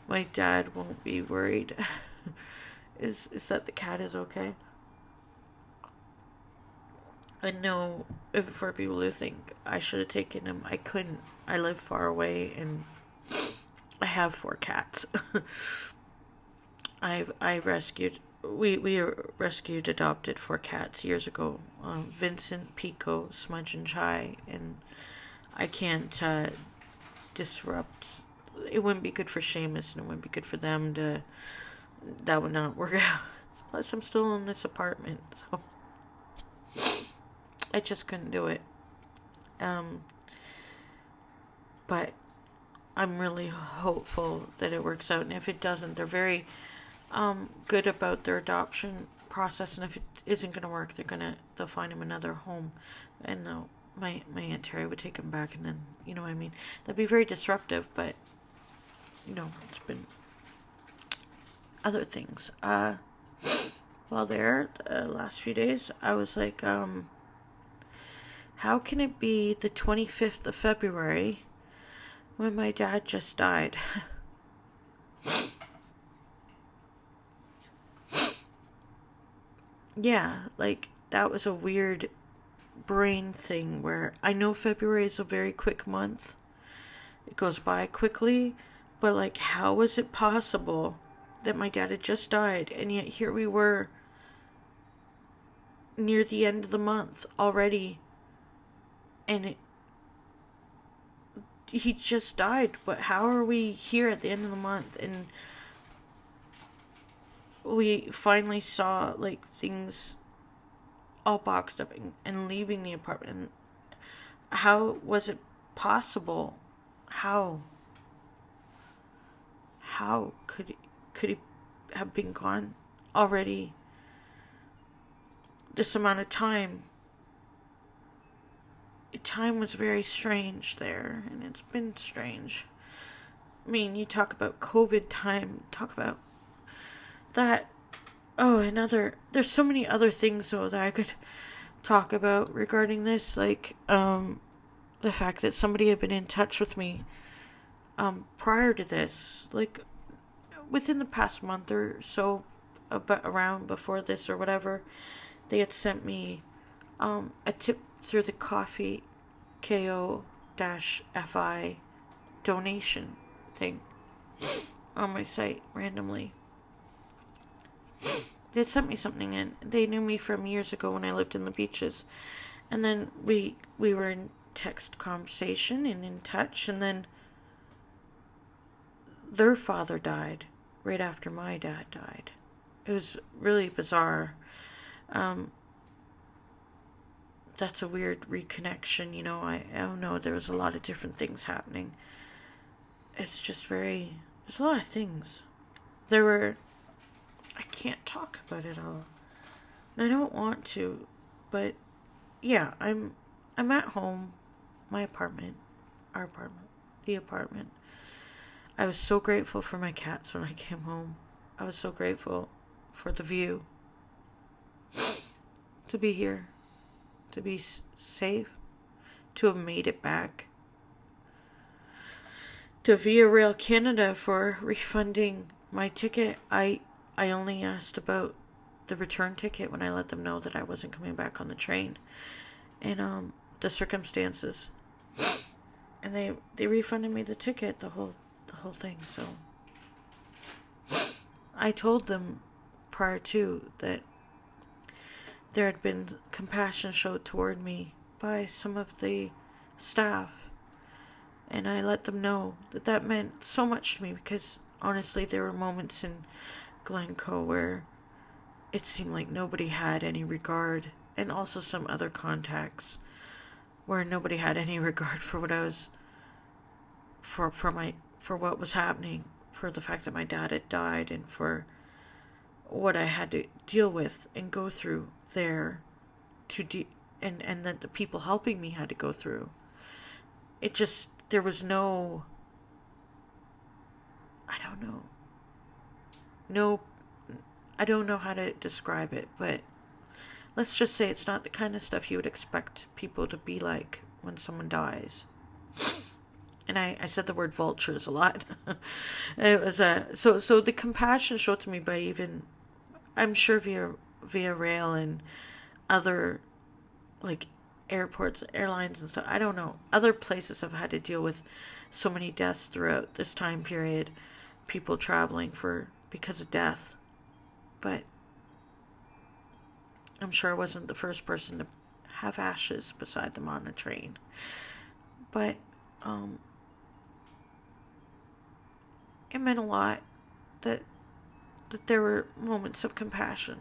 my dad won't be worried. is that the cat is okay? I know for people who think I should have taken him, I couldn't. I live far away and I have 4 cats. I rescued, we rescued, adopted 4 cats years ago. Vincent, Pico, Smudge, and Chai, and I can't disrupt. It wouldn't be good for Seamus, and it wouldn't be good for them to. That would not work out. Plus, I'm still in this apartment, so I just couldn't do it. But I'm really hopeful that it works out, and if it doesn't, they're very good about their adoption process, and if it isn't going to work, they'll find him another home, and my Aunt Terry would take him back, and then, you know what I mean? That'd be very disruptive, but, it's been other things. While there, the last few days, I was like, how can it be the 25th of February when my dad just died? Yeah, like, that was a weird brain thing where I know February is a very quick month. It goes by quickly, but, like, how was it possible that my dad had just died, and yet here we were near the end of the month already, and he just died, but how are we here at the end of the month, and we finally saw, like, things all boxed up and leaving the apartment, and how was it possible? How could he have been gone already this amount of time? Time was very strange there, and it's been strange. I mean, you talk about COVID time, talk about that. Oh, there's so many other things, though, that I could talk about regarding this, like, the fact that somebody had been in touch with me, prior to this, like, within the past month or so, around before this or whatever, they had sent me, a tip through the Coffee KO-FI donation thing on my site randomly. They sent me something, and they knew me from years ago when I lived in the beaches, and then we were in text conversation and in touch, and then their father died right after my dad died. It was really bizarre. That's a weird reconnection, I don't know, there was a lot of different things happening. It's just there's a lot of things. I can't talk about it all. And I don't want to, but yeah, I'm at home, my apartment, our apartment, the apartment. I was so grateful for my cats when I came home. I was so grateful for the view. To be here. To be safe. To have made it back. To Via Rail Canada for refunding my ticket. I only asked about the return ticket when I let them know that I wasn't coming back on the train. And the circumstances. And they refunded me the ticket, the whole thing, so I told them prior to that there had been compassion showed toward me by some of the staff, and I let them know that meant so much to me, because honestly there were moments in Glencoe where it seemed like nobody had any regard, and also some other contacts where nobody had any regard for what I was for what was happening, for the fact that my dad had died, and for what I had to deal with and go through there, and that the people helping me had to go through. There was no I don't know. No, I don't know how to describe it, but let's just say it's not the kind of stuff you would expect people to be like when someone dies. And I said the word vultures a lot. It was so the compassion showed to me by even, I'm sure via rail and other like airports, airlines and stuff. I don't know. Other places have had to deal with so many deaths throughout this time period. People traveling because of death. But I'm sure I wasn't the first person to have ashes beside them on a train. But it meant a lot that there were moments of compassion.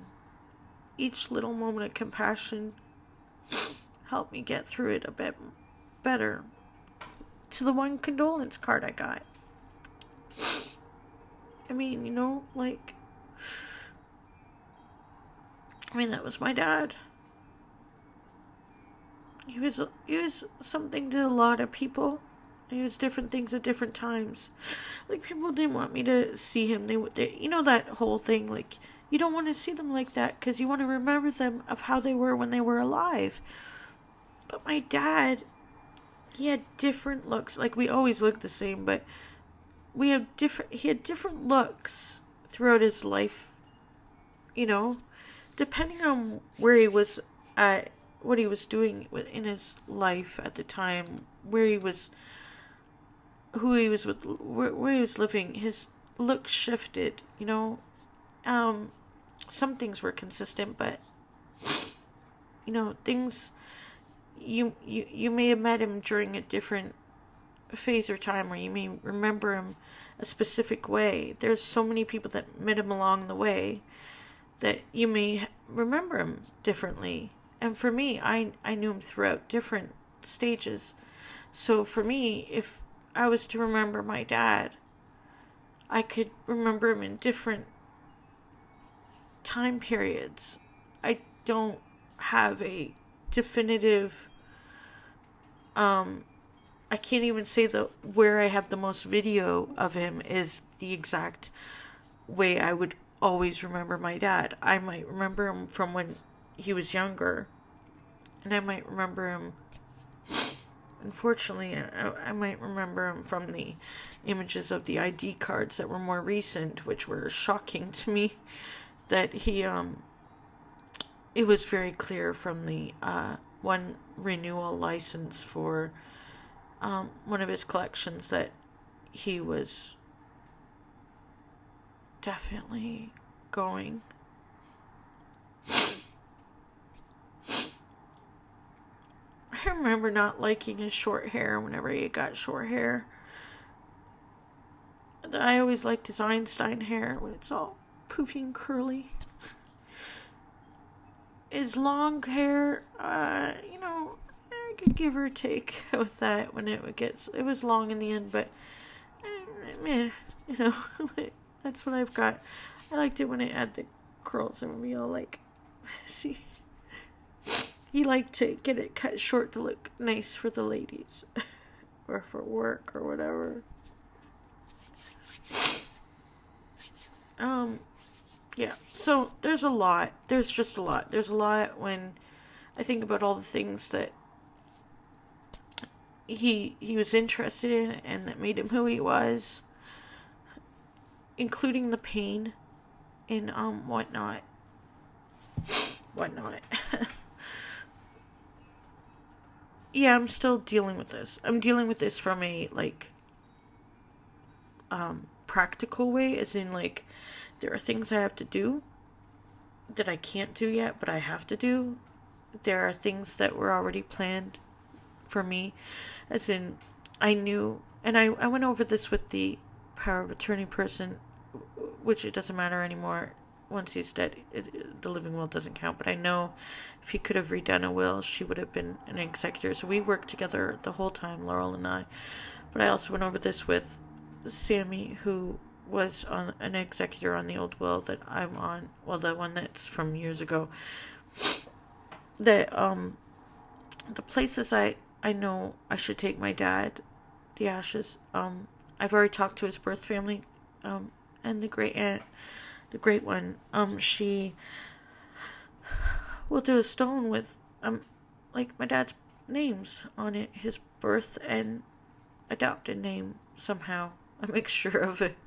Each little moment of compassion helped me get through it a bit better. To the one condolence card I got. I mean, that was my dad. He was something to a lot of people. He was different things at different times. Like, people didn't want me to see him. They that whole thing, like, you don't want to see them like that because you want to remember them of how they were when they were alive. But my dad, he had different looks. Like, we always looked the same, but he had different looks throughout his life, depending on where he was at, what he was doing in his life at the time, where he was, who he was with, where he was living. His look shifted, some things were consistent, but things, you may have met him during a different phase or time, or you may remember him a specific way. There's so many people that met him along the way that you may remember him differently. And for me, I knew him throughout different stages. So for me, if I was to remember my dad, I could remember him in different time periods. I don't have a definitive, I can't even say where I have the most video of him is the exact way I would always remember my dad. I might remember him from when he was younger, and I might remember him, unfortunately, I might remember him from the images of the ID cards that were more recent, which were shocking to me, that he, it was very clear from the one renewal license for one of his collections that he was definitely going. I remember not liking his short hair whenever he got short hair. I always liked his Einstein hair when it's all poofy and curly. His long hair, I could give or take with that when it was long in the end, but that's what I've got. I liked it when it had the curls and we all like, see, he liked to get it cut short to look nice for the ladies or for work or whatever. Yeah, so there's just a lot. There's a lot when I think about all the things that he was interested in and that made him who he was, including the pain and whatnot. Yeah, I'm still dealing with this. I'm dealing with this from a practical way, as in there are things I have to do that I can't do yet, but I have to do. There are things that were already planned for me, as in I knew, and I went over this with the power of attorney person, which it doesn't matter anymore. Once he's dead, the living will doesn't count. But I know if he could have redone a will, she would have been an executor. So we worked together the whole time, Laurel and I. But I also went over this with Sammy, who was an executor on the old will that I'm on. Well, the one that's from years ago. That the places I know I should take my dad, the ashes. I've already talked to his birth family and the great aunt, the great one, she will do a stone with, like my dad's names on it, his birth and adopted name somehow. A mixture of it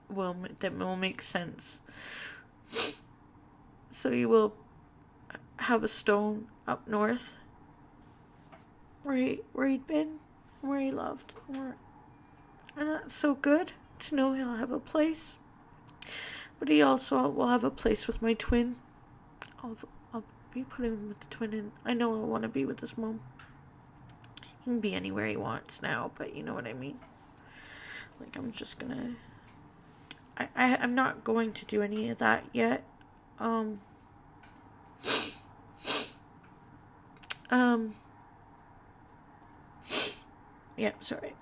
that will make sense. So you will have a stone up north where he'd been, where he loved, and that's so good to know he'll have a place. But he also will have a place with my twin. I'll be putting him with the twin, and I know I want to be with his mom. He can be anywhere he wants now, but you know what I mean. Like, I'm just gonna... I'm not going to do any of that yet. Yeah, sorry.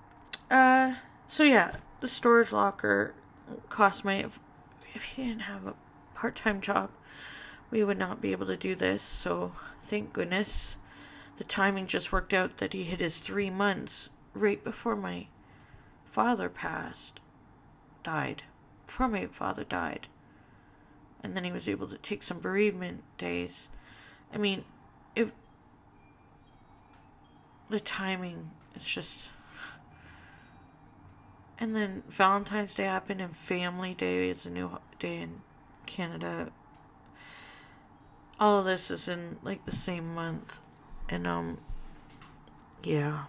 So yeah, the storage locker cost me... If he didn't have a part-time job, we would not be able to do this, so thank goodness. The timing just worked out that he hit his 3 months right before my father died. Before my father died. And then he was able to take some bereavement days. I mean, the timing is just... And then Valentine's Day happened, and Family Day is a new day in Canada. All of this is in, like, the same month. And, yeah.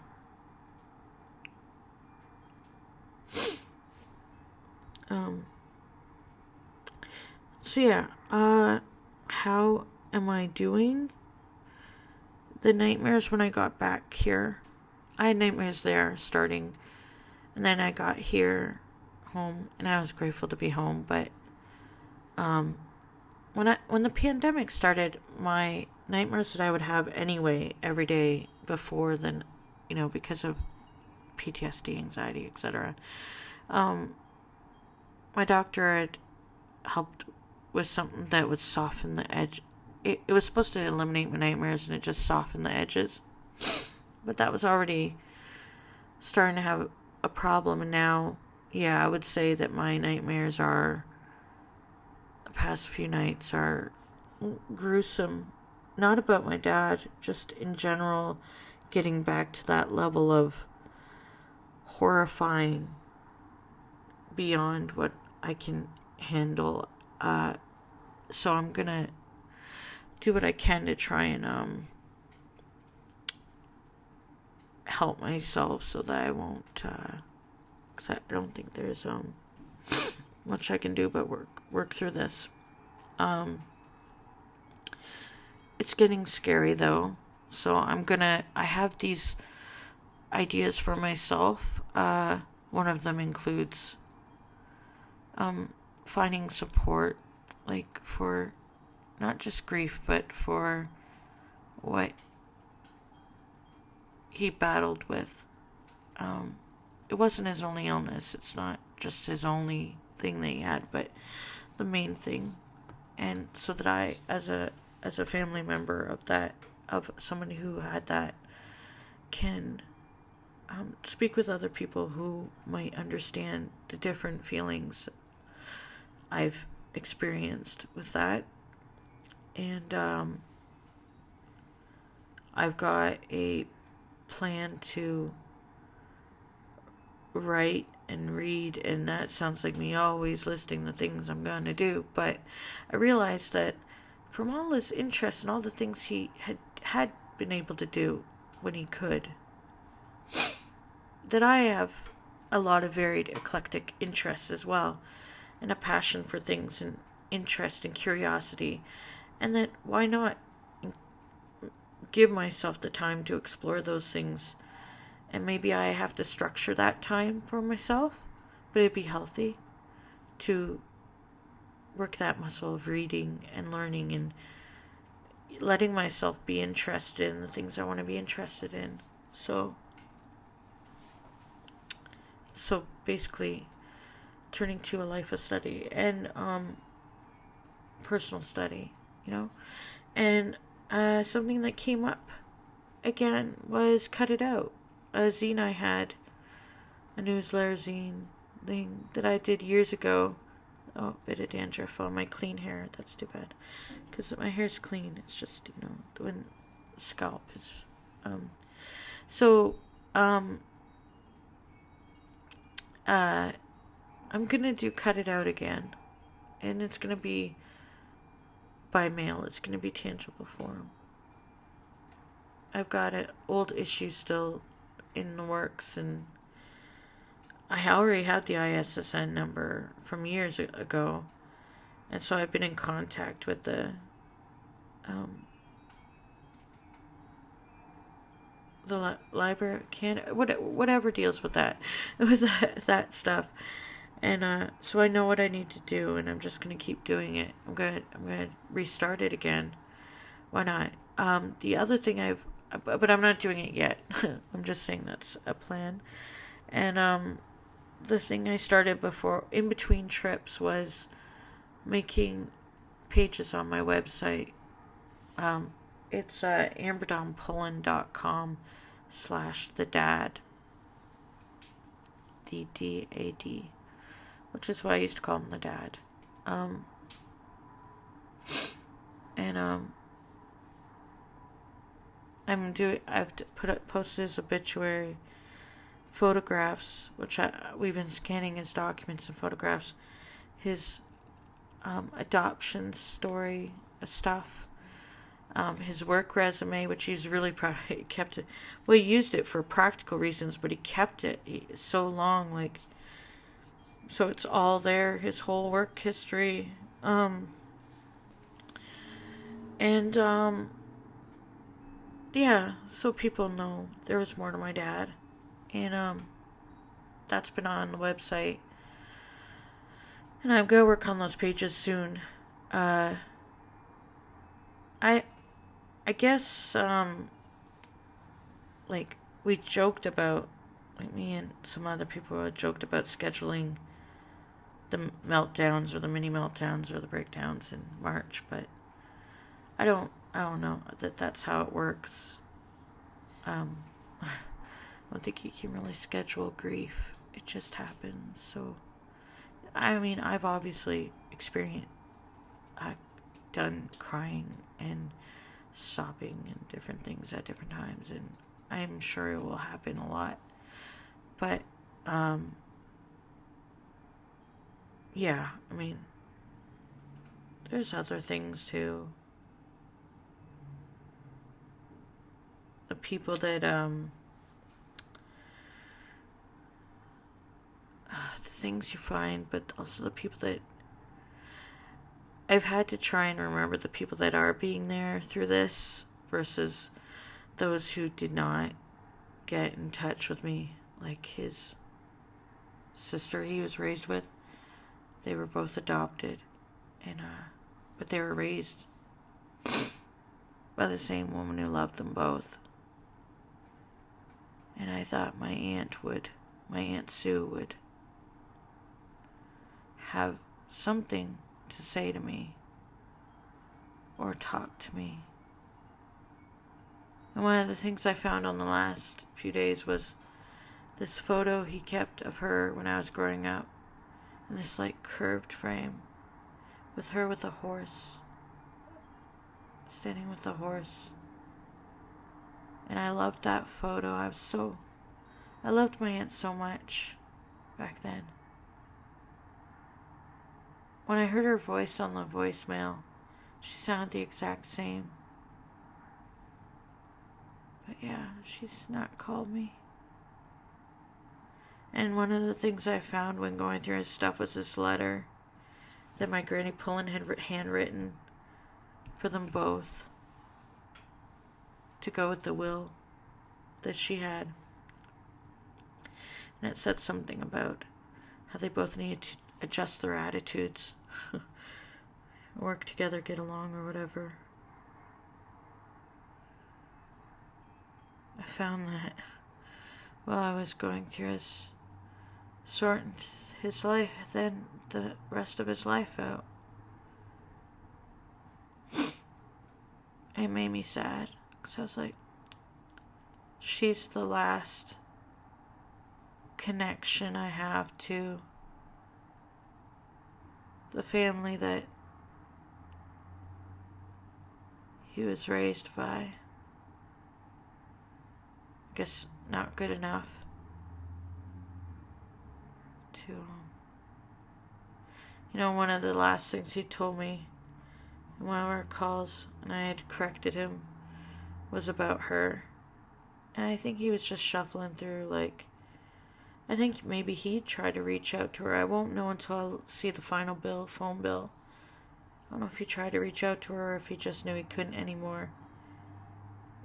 So yeah, how am I doing? The nightmares when I got back here, I had nightmares there starting, and then I got here home, and I was grateful to be home, but, when the pandemic started, my nightmares that I would have anyway every day before then, because of PTSD, anxiety, etc. My doctor had helped with something that would soften the edge. It was supposed to eliminate my nightmares, and it just softened the edges. But that was already starting to have a problem, and now, yeah, I would say that my nightmares the past few nights are gruesome. Not about my dad, just in general, getting back to that level of horrifying beyond what I can handle. So I'm gonna do what I can to try and help myself so that I won't, because I don't think there's much I can do but work through this. It's getting scary though, so I have these ideas for myself. One of them includes finding support, like, for not just grief, but for what he battled with. It wasn't his only illness. It's not just his only thing that he had, but the main thing. And so that I, as a family member of someone who had that, can speak with other people who might understand the different feelings I've experienced with that. And I've got a plan to write and read, and that sounds like me always listing the things I'm going to do, but I realized that from all his interests and all the things he had been able to do when he could, that I have a lot of varied eclectic interests as well, and a passion for things, and interest and curiosity, and that why not give myself the time to explore those things. And maybe I have to structure that time for myself, but it'd be healthy to work that muscle of reading and learning and letting myself be interested in the things I want to be interested in. So basically turning to a life of study and personal study, and something that came up again was Cut It Out, a zine I had, a newsletter zine something that I did years ago. Oh, a bit of dandruff on my clean hair. That's too bad. Because my hair's clean. It's just, when the scalp is... So, I'm gonna do Cut It Out again. And it's gonna be by mail. It's gonna be tangible form. I've got an old issue still in the works, and I already had the ISSN number from years ago, and so I've been in contact with the library, whatever deals with that, with that stuff, and so I know what I need to do, and I'm just gonna keep doing it. I'm gonna restart it again. Why not? The other thing but I'm not doing it yet. I'm just saying that's a plan, and the thing I started before, in between trips, was making pages on my website. It's amberdawnpullen.com/thedad, DDAD, which is why I used to call him the dad. I've posted his obituary, photographs, which we've been scanning his documents and photographs, his adoption story stuff, his work resume, which he's really proud of. He kept it. Well, he used it for practical reasons, but he kept it so long, so it's all there, his whole work history, yeah, so people know there was more to my dad. And that's been on the website. And I'm gonna work on those pages soon. I guess we joked about, me and some other people had joked about scheduling the meltdowns or the mini meltdowns or the breakdowns in March, but I don't know that's how it works. I don't think you can really schedule grief. It just happens. So, I've obviously done crying and sobbing and different things at different times, and I'm sure it will happen a lot. But, yeah, there's other things too. The people that, the things you find, but also the people that I've had to try and remember, the people that are being there through this versus those who did not get in touch with me, like his sister he was raised with. They were both adopted, and but they were raised by the same woman who loved them both. And I thought my Aunt Sue would have something to say to me or talk to me. And one of the things I found on the last few days was this photo he kept of her when I was growing up, in this curved frame with her with a horse, standing with a horse. And I loved that photo. I loved my aunt so much back then. When I heard her voice on the voicemail, she sounded the exact same. But yeah, she's not called me. And one of the things I found when going through his stuff was this letter that my Granny Pullen had handwritten for them both to go with the will that she had. And it said something about how they both needed to adjust their attitudes, work together, get along, or whatever. I found that while I was going through sorting his life, then the rest of his life out. It made me sad, because I was like, she's the last connection I have to the family that he was raised by. I guess not good enough to, one of the last things he told me in one of our calls, and I had corrected him, was about her. And I think he was just shuffling through, like, I think maybe he tried to reach out to her. I won't know until I see the final phone bill. I don't know if he tried to reach out to her or if he just knew he couldn't anymore.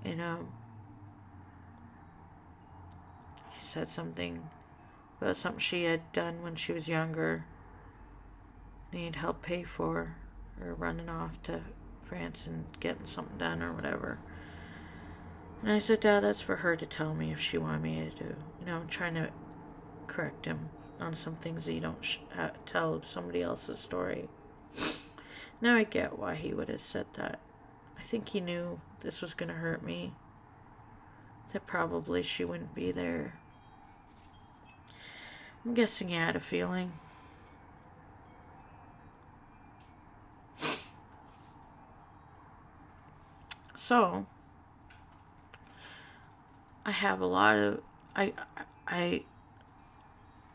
And, he said something about something she had done when she was younger. Need help pay for, or running off to France and getting something done or whatever. And I said, Dad, that's for her to tell me if she wanted me to do. I'm trying to correct him on some things that you don't tell somebody else's story. Now I get why he would have said that. I think he knew this was going to hurt me. That probably she wouldn't be there. I'm guessing he had a feeling. So, I have a lot of... I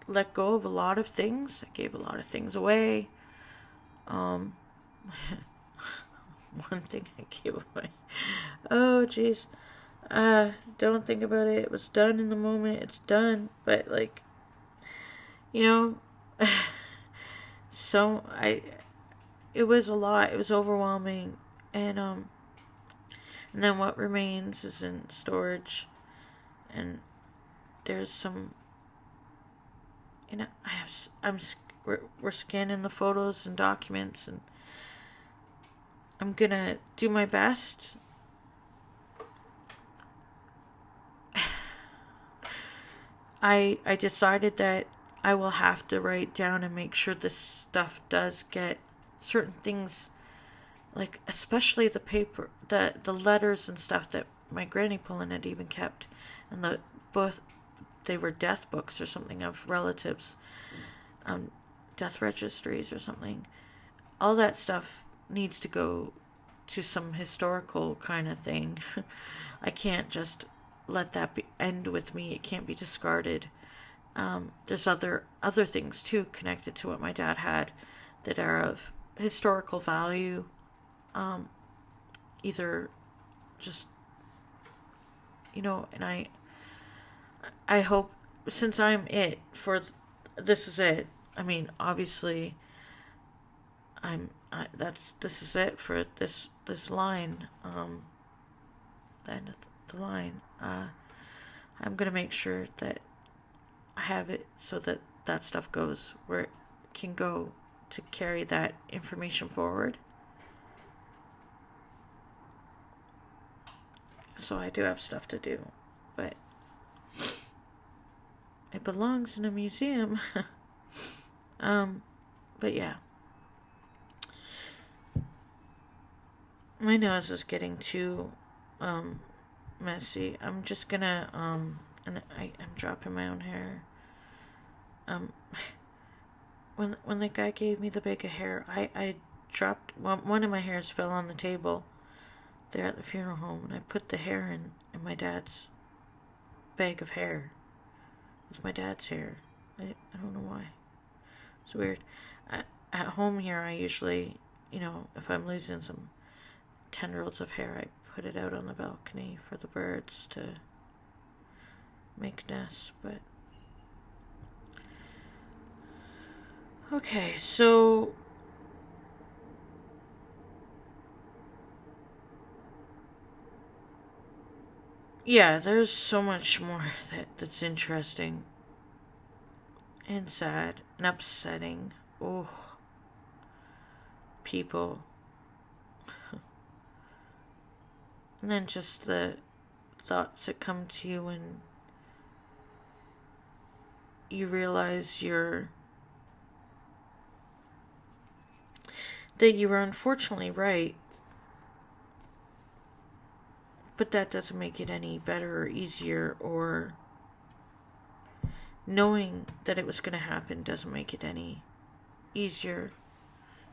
let go of a lot of things. I gave a lot of things away. One thing I gave away. Oh, jeez. Don't think about it. It was done in the moment. It's done. But, like, so it was a lot. It was overwhelming. And then what remains is in storage. And there's some, we're scanning the photos and documents, and I'm gonna do my best. I decided that I will have to write down and make sure this stuff does get certain things, like especially the paper, the letters and stuff that my granny Pullen had even kept, and both they were death books or something of relatives, death registries or something. All that stuff needs to go to some historical kind of thing. I can't just let that end with me. It can't be discarded. There's other things too connected to what my dad had that are of historical value. Either just, and I hope, since I'm this is it. I mean, obviously, this is it for this line. The end of the line. I'm gonna make sure that I have it so that stuff goes where it can go to carry that information forward. So I do have stuff to do, but it belongs in a museum. But yeah. My nose is getting too messy. I'm just gonna and I'm dropping my own hair. When the guy gave me the bag of hair, I dropped one of my hairs fell on the table there at the funeral home, and I put the hair in my dad's bag of hair. It was my dad's hair. I don't know why. It's weird. At home here, I usually, if I'm losing some tendrils of hair, I put it out on the balcony for the birds to make nests, but... Okay, so... Yeah, there's so much more that's interesting and sad and upsetting. Oh, people. And then just the thoughts that come to you when you realize that you were unfortunately right. But that doesn't make it any better or easier, or knowing that it was going to happen doesn't make it any easier.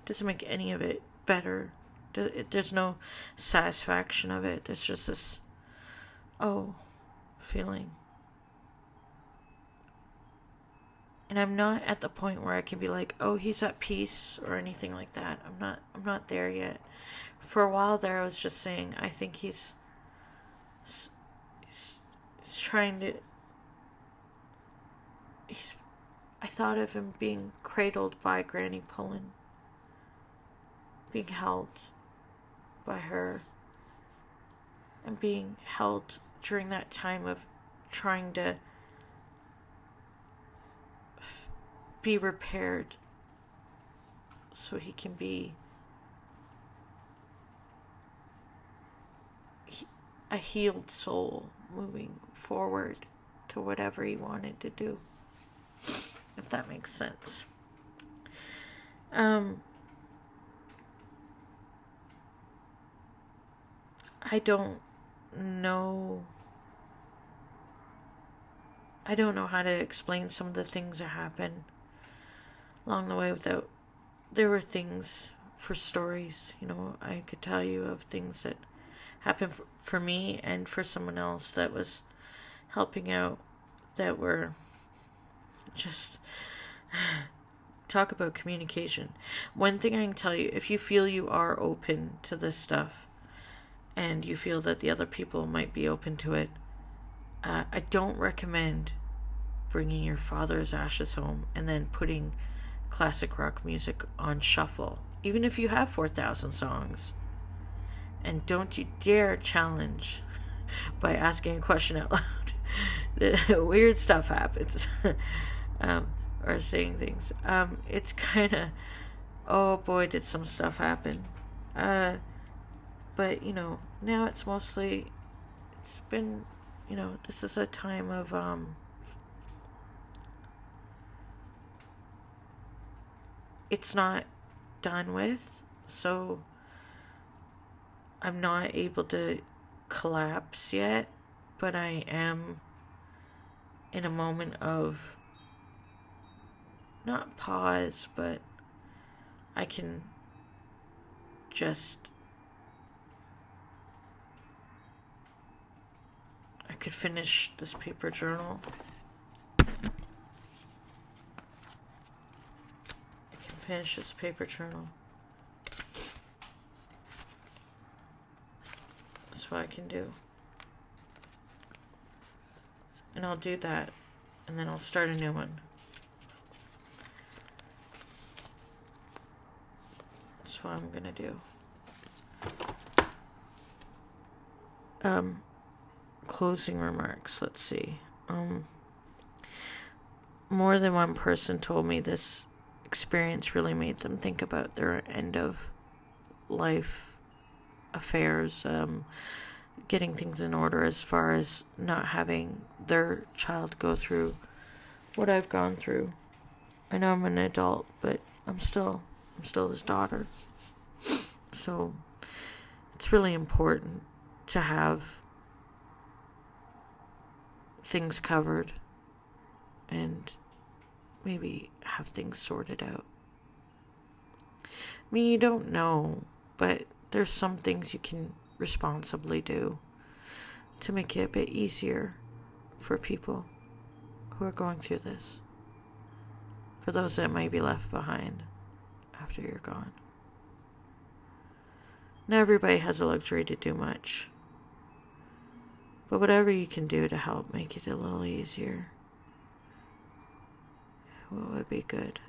Doesn't make any of it better. There's no satisfaction of it. There's just this, feeling. And I'm not at the point where I can be like, oh, he's at peace or anything like that. I'm not there yet. For a while there, I was just saying, I think he's trying to, I thought of him being cradled by Granny Pullen, being held by her, and being held during that time of trying to be repaired so he can be a healed soul moving forward to whatever he wanted to do, if that makes sense. I don't know how to explain some of the things that happen along the way without, there were things for stories, I could tell you of things that happened for me and for someone else that was helping out, that were just, talk about communication. One thing I can tell you, if you feel you are open to this stuff and you feel that the other people might be open to it, I don't recommend bringing your father's ashes home and then putting classic rock music on shuffle, even if you have 4,000 songs. And don't you dare challenge by asking a question out loud. Weird stuff happens. Or saying things. It's kind of, oh boy, did some stuff happen. But, now it's mostly, it's been, this is a time of, it's not done with, so I'm not able to collapse yet, but I am in a moment of, not pause, but I can just, I could finish this paper journal. Finish this paper journal. That's what I can do. And I'll do that, and then I'll start a new one. That's what I'm gonna do. Closing remarks, let's see. More than one person told me this experience really made them think about their end of life affairs, getting things in order as far as not having their child go through what I've gone through. I know I'm an adult, but I'm still his daughter. So it's really important to have things covered and maybe have things sorted out. I mean, you don't know, but there's some things you can responsibly do to make it a bit easier for people who are going through this, for those that might be left behind after you're gone. Not everybody has the luxury to do much, but whatever you can do to help make it a little easier, what would be good?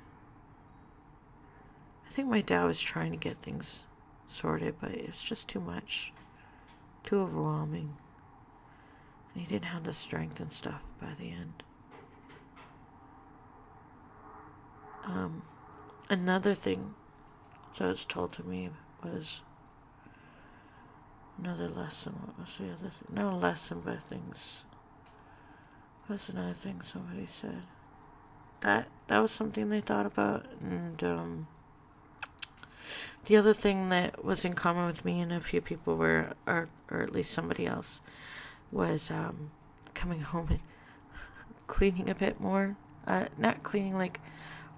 I think my dad was trying to get things sorted, but it's just too much, too overwhelming, and he didn't have the strength and stuff by the end. Another thing that was told to me was another lesson. What was the other thing? No lesson, but things. What's another thing somebody said? That was something they thought about. And the other thing that was in common with me and a few people were, or at least somebody else, was coming home and cleaning a bit more. Not cleaning, like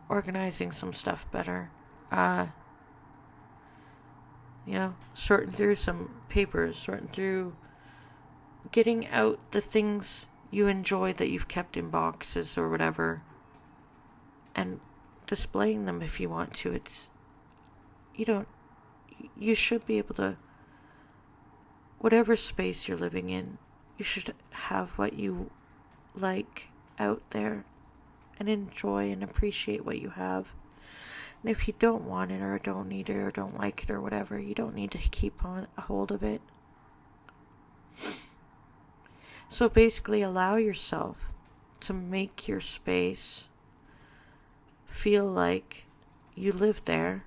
organizing some stuff better. sorting through some papers, sorting through getting out the things you enjoy that you've kept in boxes or whatever, and displaying them if you want to. You should be able to, whatever space you're living in, you should have what you like out there and enjoy and appreciate what you have. And if you don't want it or don't need it or don't like it or whatever, you don't need to keep on a hold of it. So basically allow yourself to make your space feel like you live there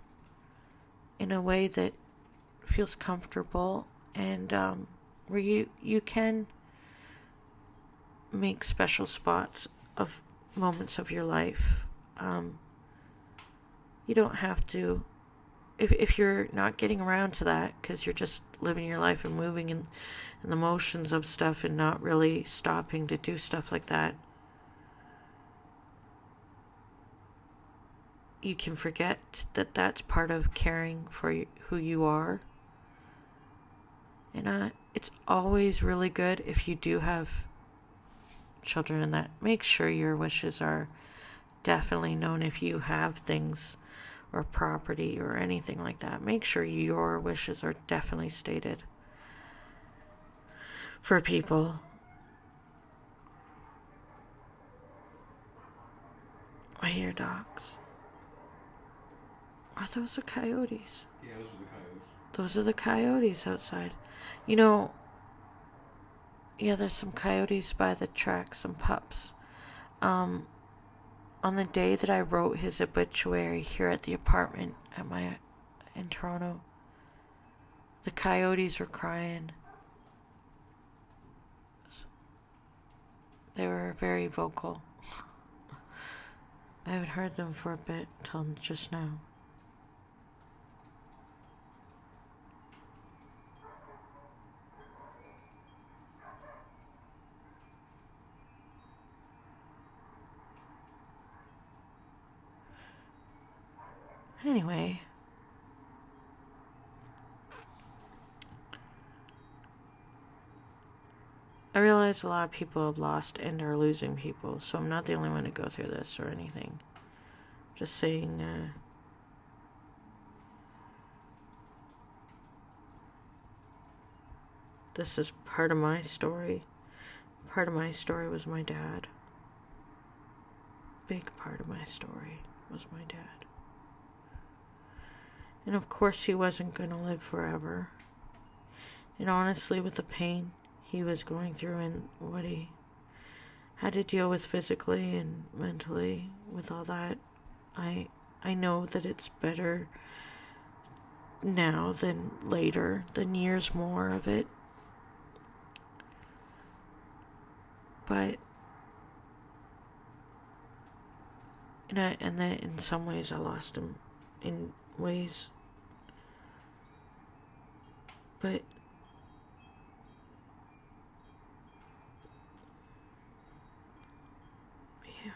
in a way that feels comfortable, and where you can make special spots of moments of your life. You don't have to, if you're not getting around to that because you're just living your life and moving in the motions of stuff and not really stopping to do stuff like that, you can forget that that's part of caring for who you are. And it's always really good if you do have children, and that make sure your wishes are definitely known. If you have things or property or anything like that, make sure your wishes are definitely stated. For people, I hear dogs. Are those the coyotes? Yeah, those are the coyotes. Those are the coyotes outside. Yeah, there's some coyotes by the track, some pups. On the day that I wrote his obituary here at the apartment in Toronto, the coyotes were crying. They were very vocal. I haven't heard them for a bit till just now. Anyway, I realize a lot of people have lost and are losing people, so I'm not the only one to go through this or anything. Just saying, this is part of my story. Part of my story was my dad. Big part of my story was my dad. And of course he wasn't going to live forever. And honestly, with the pain he was going through and what he had to deal with physically and mentally with all that, I know that it's better now than later, than years more of it. But and that in some ways I lost him in ways, but yeah.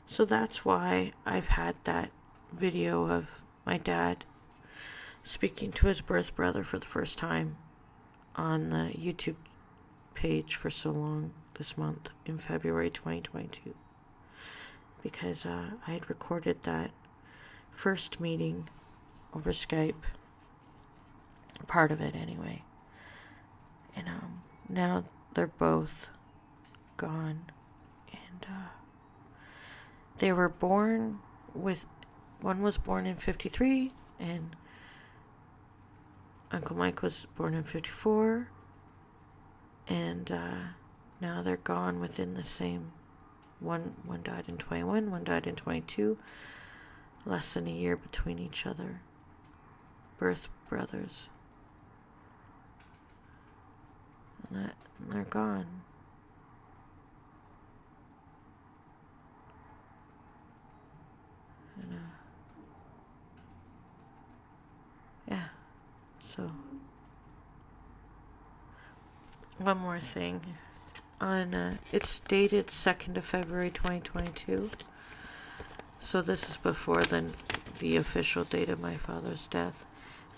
So that's why I've had that video of my dad speaking to his birth brother for the first time on the YouTube page for so long this month in February 2022, because I had recorded that first meeting over Skype, part of it anyway, and now they're both gone, and they were born with, one was born in 1953 and Uncle Mike was born in 1954, and now they're gone within the same, one died in 1921, one died in 1922, less than a year between each other, birth brothers, and they're gone. And yeah, so one more thing. It's dated 2nd of February 2022. So this is before the official date of my father's death.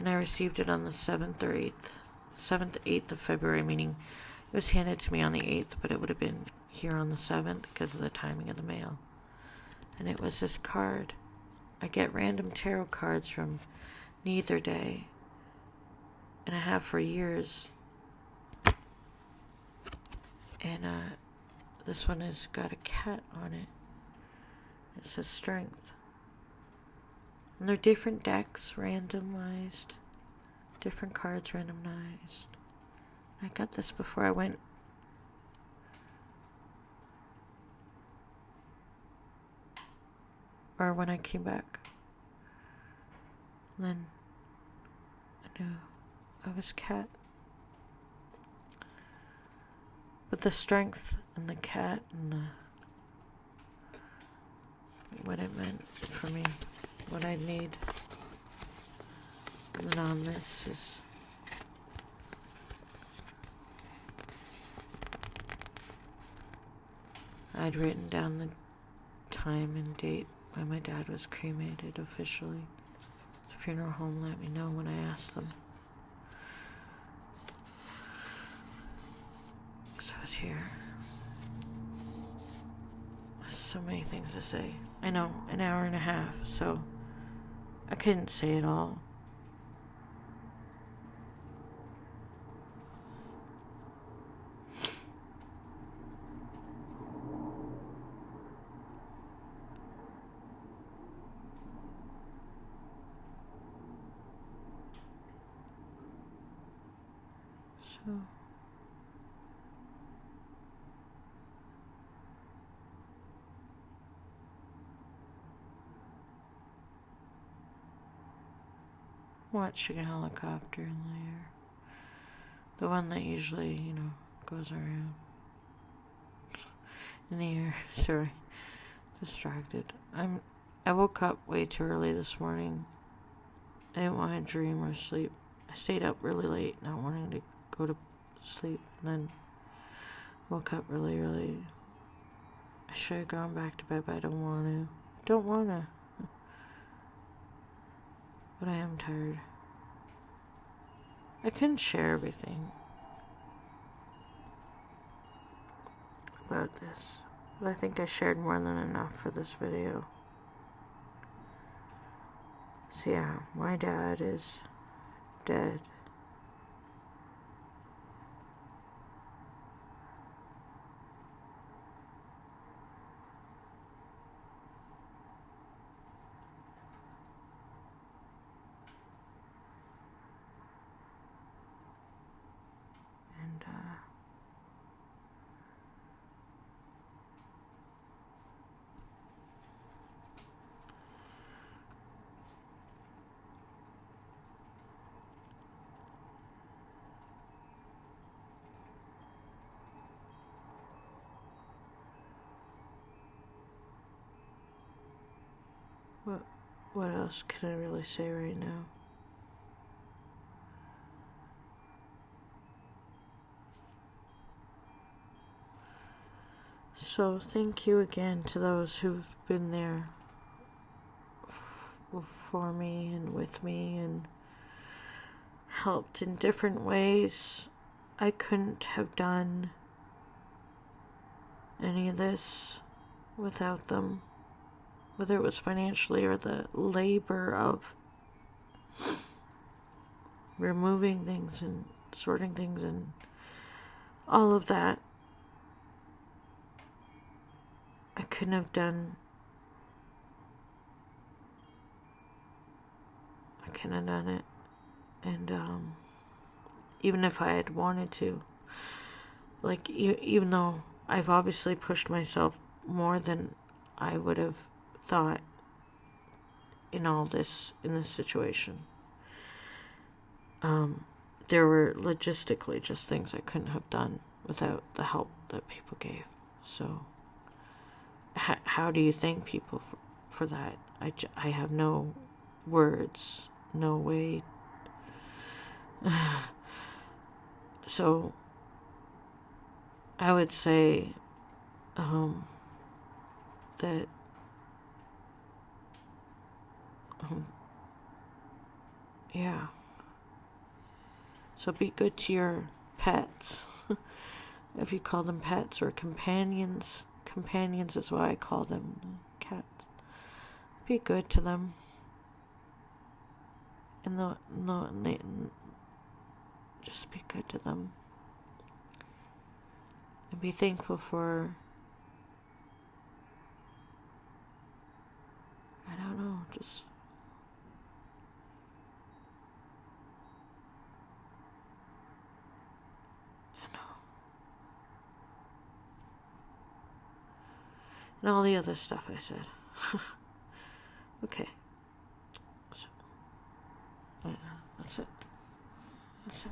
And I received it on the 8th of February, meaning it was handed to me on the 8th, but it would have been here on the 7th because of the timing of the mail. And it was this card. I get random tarot cards from Neither Day, and I have for years. And this one has got a cat on it. It says Strength. And they're different decks, randomized. Different cards, randomized. I got this before I went. Or when I came back. And then I knew I was cat. But the strength and the cat and what it meant for me, what I'd need. And then on this is I'd written down the time and date when my dad was cremated officially. The funeral home let me know when I asked them. So I was here. There's so many things to say. I know, an hour and a half, so I couldn't say it all. So watching a helicopter in the air. The one that usually, goes around in the air. Sorry. Distracted. I woke up way too early this morning. I didn't want to dream or sleep. I stayed up really late, not wanting to go to sleep, and then woke up really early. I should have gone back to bed, but I don't want to. But I am tired. I couldn't share everything about this, but I think I shared more than enough for this video. So yeah, my dad is dead. And what else can I really say right now? So thank you again to those who've been there for me and with me and helped in different ways. I couldn't have done any of this without them, whether it was financially or the labor of removing things and sorting things and all of that. I couldn't have done it. And even if I had wanted to, like, even though I've obviously pushed myself more than I would have thought in this situation, there were logistically just things I couldn't have done without the help that people gave. So how do you thank people for that? I have no words, no way. So I would say that yeah, So be good to your pets. If you call them pets or companions. Companions is what I call them. Cats. Be good to them. And just be good to them. And be thankful for, I don't know, just and all the other stuff I said. Okay. So, that's it. That's it.